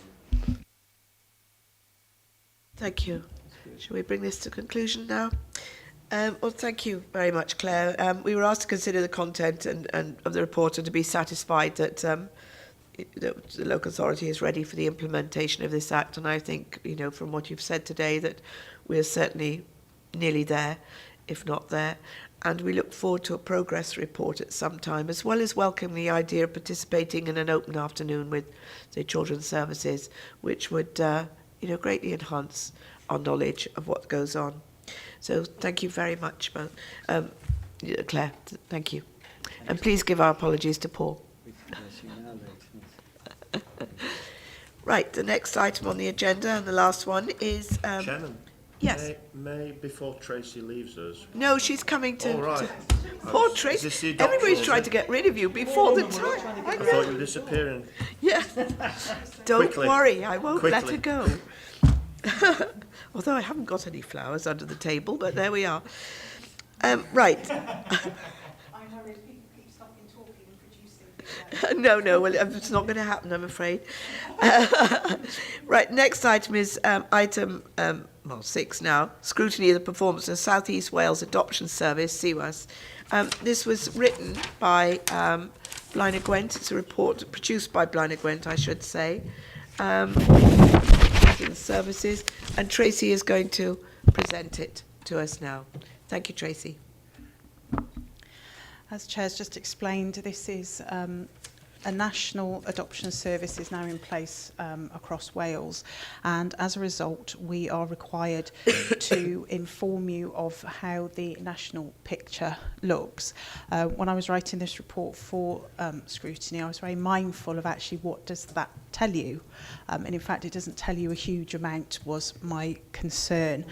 Thank you. Shall we bring this to conclusion now? Well, thank you very much, Claire. We were asked to consider the content and of the report and to be satisfied that the local authority is ready for the implementation of this Act. And I think, from what you've said today, that we're certainly nearly there, if not there. And we look forward to a progress report at some time, as well as welcome the idea of participating in an open afternoon with, say, Children's Services, which would, greatly enhance our knowledge of what goes on. So thank you very much, Claire. Thank you. And please give our apologies to Paul. Right, the next item on the agenda, and the last one, is... Chairman, yes. May, before Tracy leaves us... No, she's coming to... Oh, right. Poor Tracy. Everybody's trying to get rid of you before the time. I thought you were disappearing. Yeah. Don't Quickly. worry, I won't let Quickly. her go. Although I haven't got any flowers under the table, but there we are. Right. No, well, it's not going to happen, I'm afraid. Right, next item is item 6 now, scrutiny of the performance of South East Wales Adoption Service, CWAS. This was written by Blaenau Gwent. It's a report produced by Blaenau Gwent, I should say. Services, and Tracy is going to present it to us now. Thank you, Tracy. As Chair's just explained, this is a national adoption service is now in place across Wales, and as a result we are required to inform you of how the national picture looks. When I was writing this report for scrutiny, I was very mindful of actually what does that tell you, and in fact it doesn't tell you a huge amount, was my concern,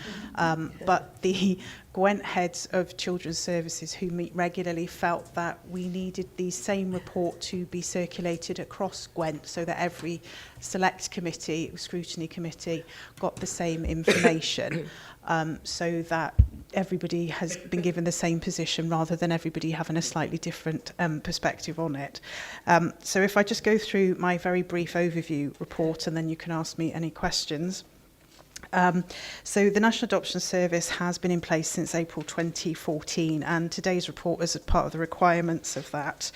but the Gwent heads of children's services who meet regularly felt that we needed the same report to be circulated across Gwent so that every select committee, scrutiny committee, got the same information, so that everybody has been given the same position rather than everybody having a slightly different perspective on it. So if I just go through my very brief overview report and then you can ask me any questions. So the National Adoption Service has been in place since April 2014, and today's report is a part of the requirements of that.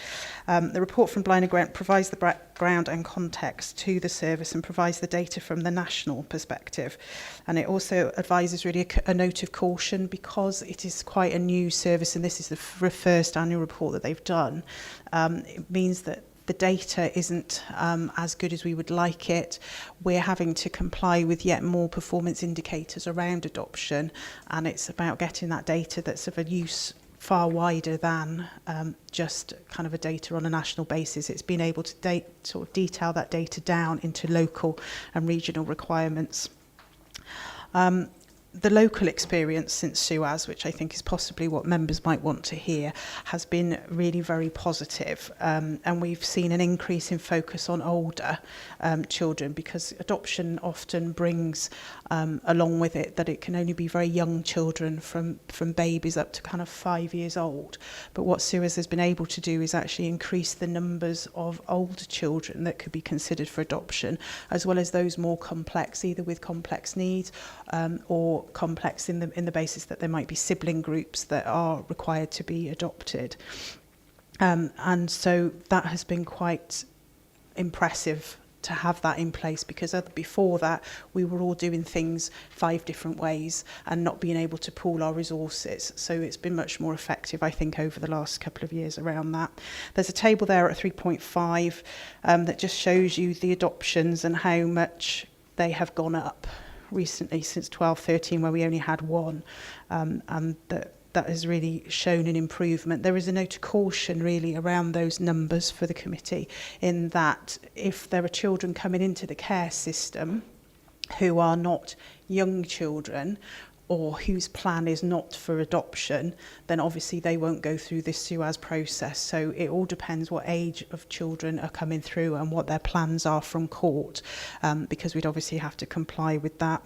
The report from Blaenau Gwent provides the background and context to the service and provides the data from the national perspective. And it also advises really a note of caution because it is quite a new service, and this is the first annual report that they've done. It means that the data isn't as good as we would like it. We're having to comply with yet more performance indicators around adoption, and it's about getting that data that's of a use far wider than just kind of a data on a national basis. It's been able to sort of detail that data down into local and regional requirements. The local experience since SUAS, which I think is possibly what members might want to hear, has been really very positive. And we've seen an increase in focus on older children, because adoption often brings along with it that it can only be very young children from babies up to kind of 5 years old. But what SUAS has been able to do is actually increase the numbers of older children that could be considered for adoption, as well as those more complex, either with complex needs or complex in the basis that there might be sibling groups that are required to be adopted. And so that has been quite impressive to have that in place, because before that we were all doing things 5 different ways and not being able to pool our resources. So it's been much more effective, I think, over the last couple of years around that. There's a table there at 3.5 that just shows you the adoptions and how much they have gone up recently since 12-13, where we only had 1, and that has really shown an improvement. There is a note of caution really around those numbers for the committee, in that if there are children coming into the care system who are not young children or whose plan is not for adoption, then obviously they won't go through this SUAS process. So it all depends what age of children are coming through and what their plans are from court, because we'd obviously have to comply with that.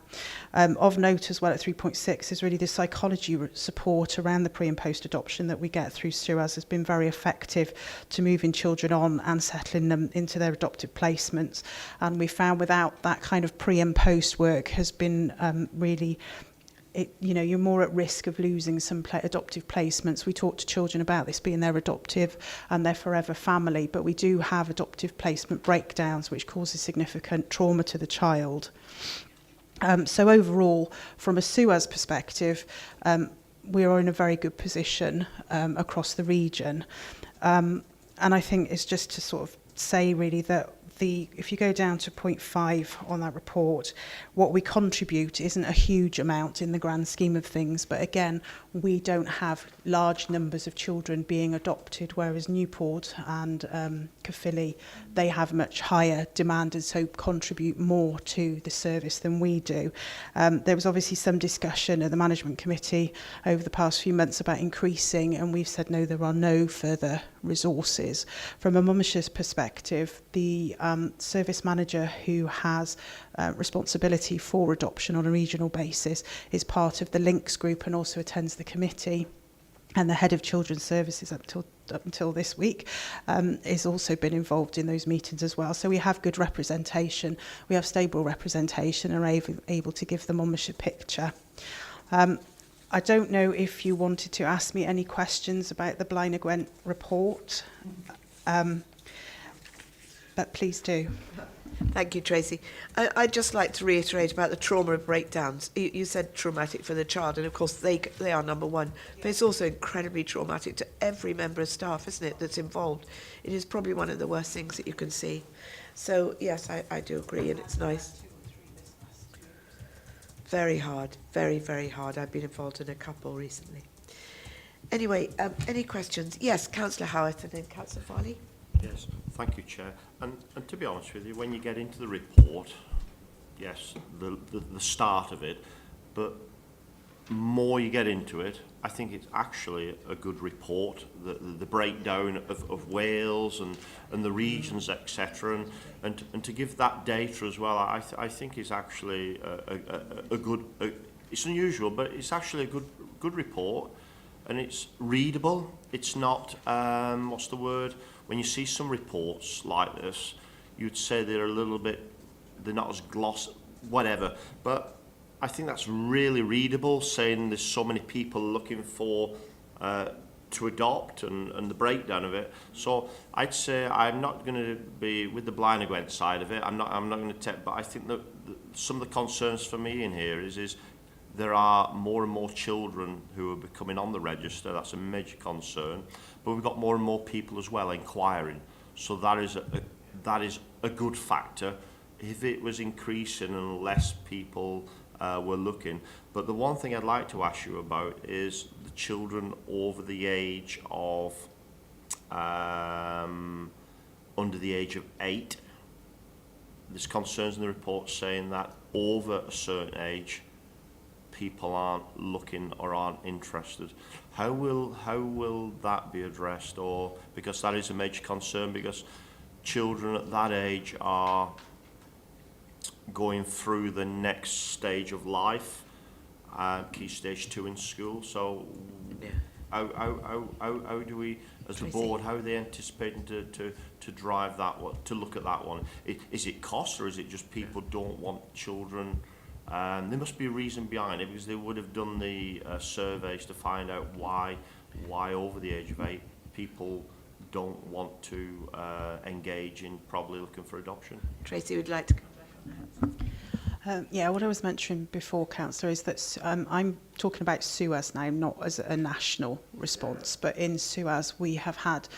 Of note as well at 3.6 is really the psychology support around the pre and post adoption that we get through SUAS has been very effective to moving children on and settling them into their adoptive placements. And we found without that kind of pre and post work has been really, you're more at risk of losing some adoptive placements. We talk to children about this being their adoptive and their forever family, but we do have adoptive placement breakdowns, which causes significant trauma to the child. So overall, from a SUAS perspective, we are in a very good position across the region. And I think it's just to sort of say really that if you go down to 0.5 on that report, what we contribute isn't a huge amount in the grand scheme of things, but again, we don't have large numbers of children being adopted, whereas Newport and Caerphilly, they have much higher demand and so contribute more to the service than we do. There was obviously some discussion at the management committee over the past few months about increasing, and we've said no, there are no further resources. From a Mummershire's perspective, the service manager who has responsibility for adoption on a regional basis is part of the Links group and also attends the committee. And the head of children's services up until this week has also been involved in those meetings as well. So we have good representation, we have stable representation and are able to give the Monmouthshire picture. I don't know if you wanted to ask me any questions about the Blaenau Gwent report, but please do. Thank you, Tracy. I'd just like to reiterate about the trauma breakdowns. You said traumatic for the child, and of course they are number one, but it's also incredibly traumatic to every member of staff, isn't it, that's involved. It is probably one of the worst things that you can see. So, yes, I do agree, and it's nice. Very hard, very, very hard. I've been involved in a couple recently. Anyway, any questions? Yes, Councillor Howarth and then Councillor Farley. Yes, thank you, Chair. And to be honest with you, when you get into the report, yes, the start of it, but more you get into it, I think it's actually a good report. The breakdown of Wales and the regions, etc., and to give that data as well, I think is actually a good. It's unusual, but it's actually a good report, and it's readable. It's not what's the word? When you see some reports like this, you'd say they're a little bit, they're not as gloss, whatever. But I think that's really readable, saying there's so many people looking for to adopt and the breakdown of it. So I'd say I'm not going to be with the Blaenau Gwent side of it. I'm not going to take, but I think that some of the concerns for me in here is there are more and more children who are becoming on the register. That's a major concern. But we've got more and more people as well inquiring. So that is a good factor. If it was increasing and less people were looking. But the one thing I'd like to ask you about is the children over the age of under the age of 8. There's concerns in the report saying that over a certain age people aren't looking or aren't interested. How will that be addressed? Or because that is a major concern, because children at that age are going through the next stage of life, key stage 2 in school. So how do we, as the board, how are they anticipating to drive that one, to look at that one? Is it cost, or is it just people don't want children? There must be a reason behind it, because they would have done the surveys to find out why over the age of 8 people don't want to engage in probably looking for adoption. Tracy would like to. Yeah, what I was mentioning before, Councillor, is that I'm talking about SUAS now, not as a national response, but in SUAS we have had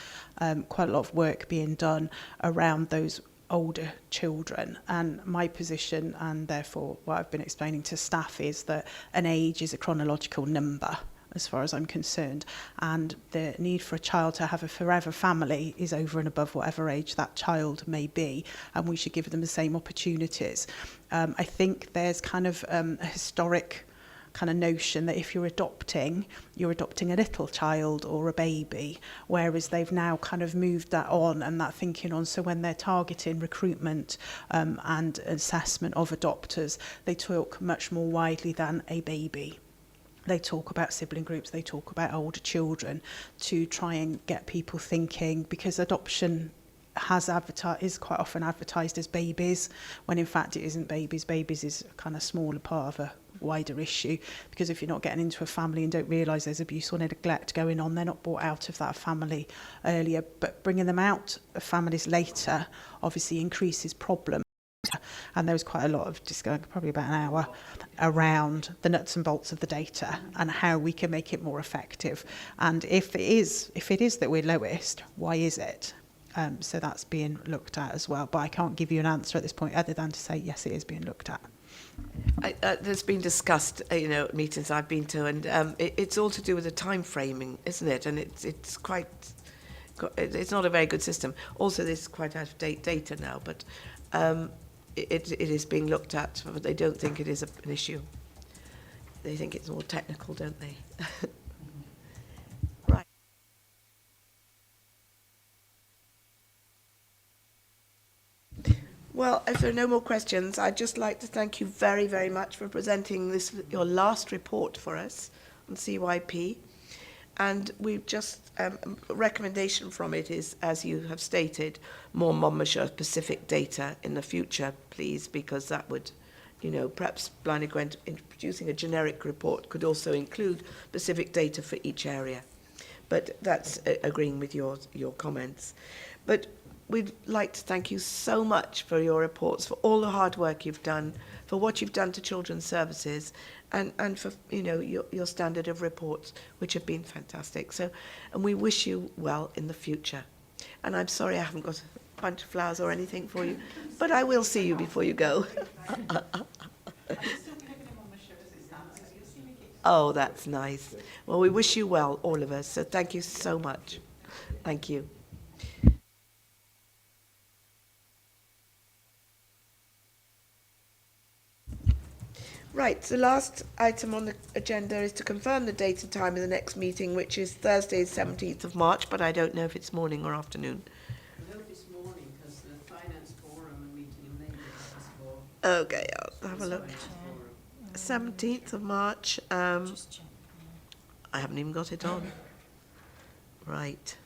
quite a lot of work being done around those older children, and my position, and therefore what I've been explaining to staff, is that an age is a chronological number as far as I'm concerned, and the need for a child to have a forever family is over and above whatever age that child may be, and we should give them the same opportunities. I think there's kind of a historic kind of notion that if you're adopting a little child or a baby, whereas they've now kind of moved that on and that thinking on. So when they're targeting recruitment and assessment of adopters, they talk much more widely than a baby. They talk about sibling groups, they talk about older children, to try and get people thinking, because adoption is quite often advertised as babies, when in fact it isn't babies. Babies is a kind of smaller part of a wider issue, because if you're not getting into a family and don't realise there's abuse or neglect going on, they're not brought out of that family earlier. But bringing them out of families later obviously increases problems. And there was quite a lot of discussion, probably about an hour, around the nuts and bolts of the data and how we can make it more effective. And if it is that we're lowest, why is it? So that's being looked at as well. But I can't give you an answer at this point other than to say yes, it is being looked at. There's been discussed, at meetings I've been to, and it's all to do with the time framing, isn't it? And it's not a very good system. Also, there's quite out of date data now, but it is being looked at, but they don't think it is an issue. They think it's more technical, don't they? Right. Well, if there are no more questions, I'd just like to thank you very, very much for presenting your last report for us on CYP. And we've just, a recommendation from it is, as you have stated, more Monmouthshire-specific data in the future, please, because that would, perhaps Blaenau Gwent, in producing a generic report, could also include specific data for each area. But that's agreeing with your comments. But we'd like to thank you so much for your reports, for all the hard work you've done, for what you've done to children's services, and for your standard of reports, which have been fantastic. So, and we wish you well in the future. And I'm sorry I haven't got a bunch of flowers or anything for you, but I will see you before you go. Oh, that's nice. Well, we wish you well, all of us. So thank you so much. Thank you. Right, the last item on the agenda is to confirm the date and time of the next meeting, which is Thursday, 17th of March, but I don't know if it's morning or afternoon. I hope it's morning, because the Finance Forum are meeting in Labour as well. Okay, I'll have a look. 17th of March. I haven't even got it on. Right.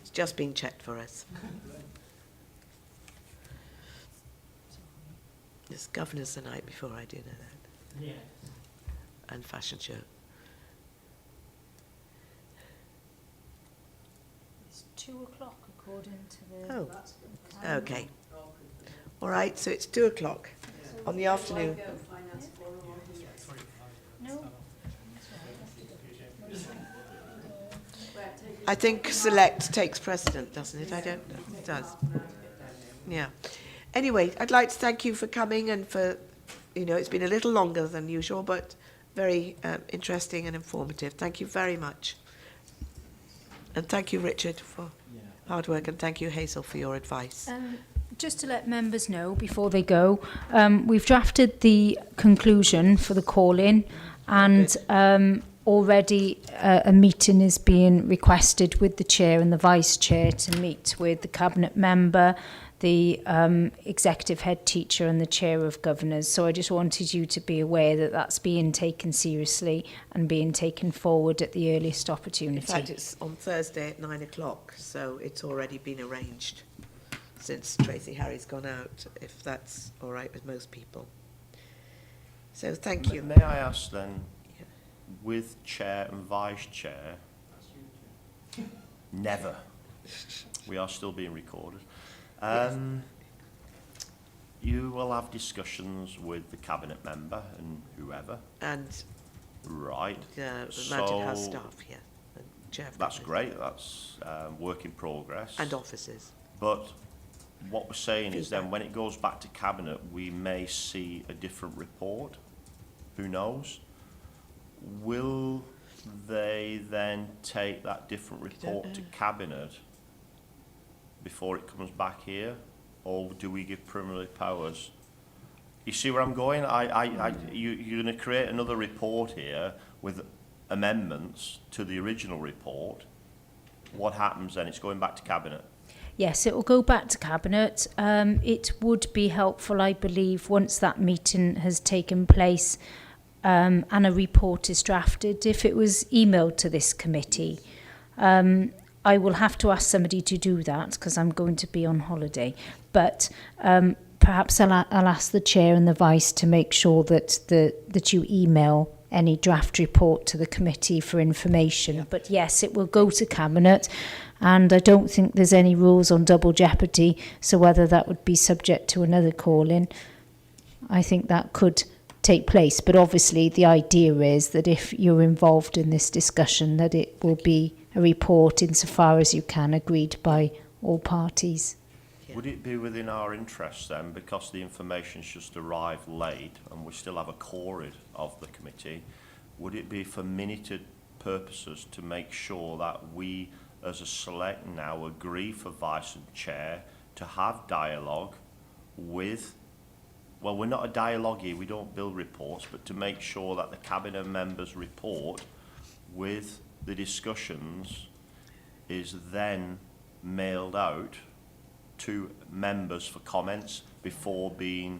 It's just been checked for us. It's Governor's the night before, I do know that. Yeah. And fashion show. It's 2 o'clock according to the... Oh, okay. All right, so it's 2 o'clock on the afternoon. No. I think Select takes precedent, doesn't it? I don't know. It does. Yeah. Anyway, I'd like to thank you for coming and for, you know, it's been a little longer than usual, but very interesting and informative. Thank you very much. And thank you, Richard, for hard work, and thank you, Hazel, for your advice. Just to let members know before they go, we've drafted the conclusion for the call-in, and already a meeting is being requested with the chair and the vice chair to meet with the cabinet member, the executive head teacher and the chair of governors. So I just wanted you to be aware that that's being taken seriously and being taken forward at the earliest opportunity. In fact, it's on Thursday at 9 o'clock, so it's already been arranged since Tracy Harry's gone out, if that's all right with most people. So thank you. May I ask then, with chair and vice chair, never. We are still being recorded. You will have discussions with the cabinet member and whoever. And right. The Mountain House staff, yeah. And chair of that's cabinet. great. That's work in progress. And officers. But what we're saying is then when it goes back to cabinet, we may see a different report. Who knows? Will they then take that different report to cabinet before it comes back here, or do we give preliminary powers? You see where I'm going? You're going to create another report here with amendments to the original report. What happens then? It's going back to cabinet. Yes, it will go back to cabinet. It would be helpful, I believe, once that meeting has taken place and a report is drafted, if it was emailed to this committee. I will have to ask somebody to do that because I'm going to be on holiday. But perhaps I'll ask the chair and the vice to make sure that that you email any draft report to the committee for information. Yeah. But yes, it will go to cabinet, and I don't think there's any rules on double jeopardy. So whether that would be subject to another call-in, I think that could take place. But obviously the idea is that if you're involved in this discussion, that it will be a report insofar as you can agreed by all parties. Yeah. Would it be within our interest then, because the information's just arrived late and we still have a quorum of the committee, would it be for minuted purposes to make sure that we as a select now agree for vice and chair to have dialogue with, well, we're not a dialogue here, we don't build reports, but to make sure that the cabinet members report with the discussions is then mailed out to members for comments before being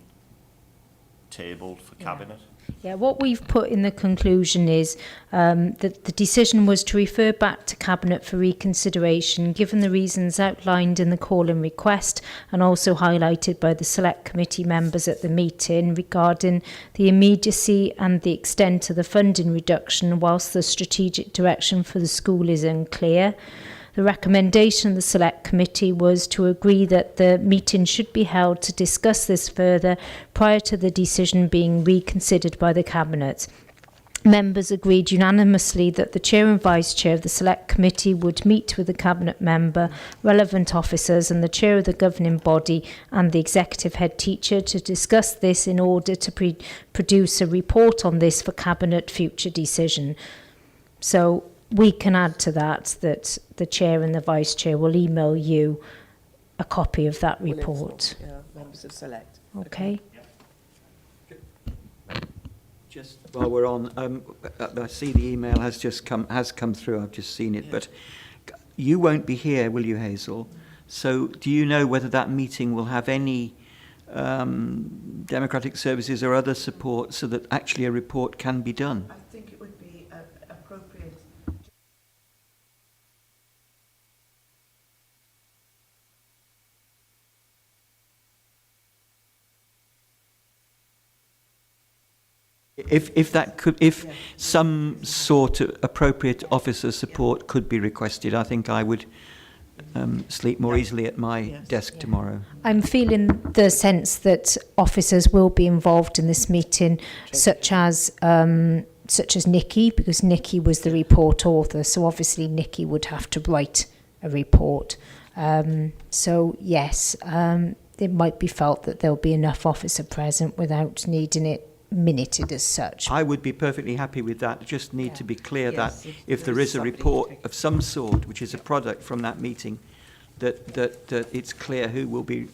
tabled for cabinet? Yeah, what we've put in the conclusion is that the decision was to refer back to Cabinet for reconsideration, given the reasons outlined in the call-in request and also highlighted by the Select Committee members at the meeting regarding the immediacy and the extent of the funding reduction whilst the strategic direction for the school is unclear. The recommendation of the Select Committee was to agree that the meeting should be held to discuss this further prior to the decision being reconsidered by the Cabinet. Members agreed unanimously that the Chair and Vice Chair of the Select Committee would meet with the Cabinet member, relevant officers and the Chair of the governing body and the Executive Head Teacher to discuss this in order to produce a report on this for Cabinet future decision. So we can add to that the Chair and the Vice Chair will email you a copy of that report. Members of Select. Okay. Just while we're on, I see the email has come through. I've just seen it, but you won't be here, will you, Hazel? So, do you know whether that meeting will have any democratic services or other support so that actually a report can be done? I think it would be appropriate. if some sort of appropriate officer support could be requested, I think I would sleep more easily at my desk tomorrow. I'm feeling the sense that officers will be involved in this meeting, such as Nikki, because Nikki was the report author, so obviously Nikki would have to write a report. So yes, it might be felt that there'll be enough officer present without needing it minuted as such. I would be perfectly happy with that. Just need to be clear that if there is a report of some sort, which is a product from that meeting, that it's clear who will be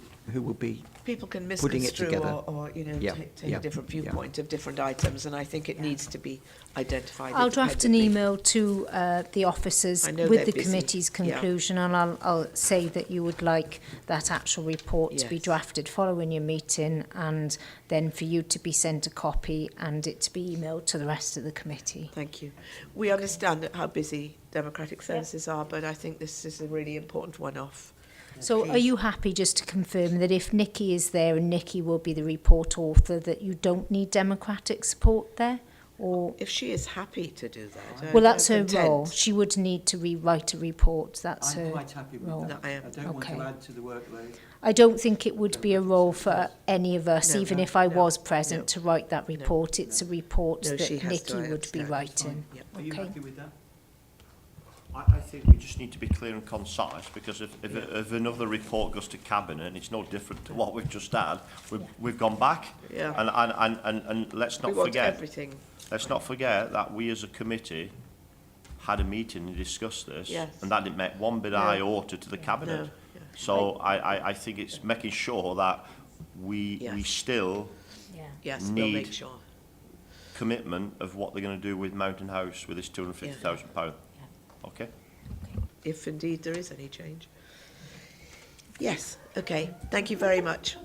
People can putting it misconstrue together. or take a different viewpoint of different items, and I think it needs to be identified. I'll draft an independently. email to the officers I know with they're the busy. committee's conclusion, and I'll say that you would like that actual report to be Yes. drafted following your meeting, and then for you to be sent a copy and it to be emailed to the rest of the committee. Thank you. We understand how busy Democratic Services are, but I think this is a really important one-off. So are you happy just to confirm that if Nikki is there and Nikki will be the report author, that you don't need democratic support there? Or if she is happy to do that, well, that's I'm her content. role. She would need to rewrite a report. That's I'm her quite happy with role. that. I am. I don't want Okay. to add to the workload. I don't think it would be a role for any of us, No, even no, if I no, was present, to write that report. It's a report No, she that has to, Nikki I would be understand. writing. Are you Okay. happy with that? I think we just need to be clear and concise, because if another report goes to Cabinet, and it's no different to what we've just had, we've gone back. Yeah. And let's not We want forget, everything. let's not forget that we as a committee had a meeting and discussed this, Yes. and that didn't make one bit of No. iota to the Cabinet. No. Yeah. So I think it's making sure that we still Yes, we'll need make sure. commitment of what they're going to do with Mountain House with this £250,000. Okay? If indeed there is any change. Yes, okay. Thank you very much.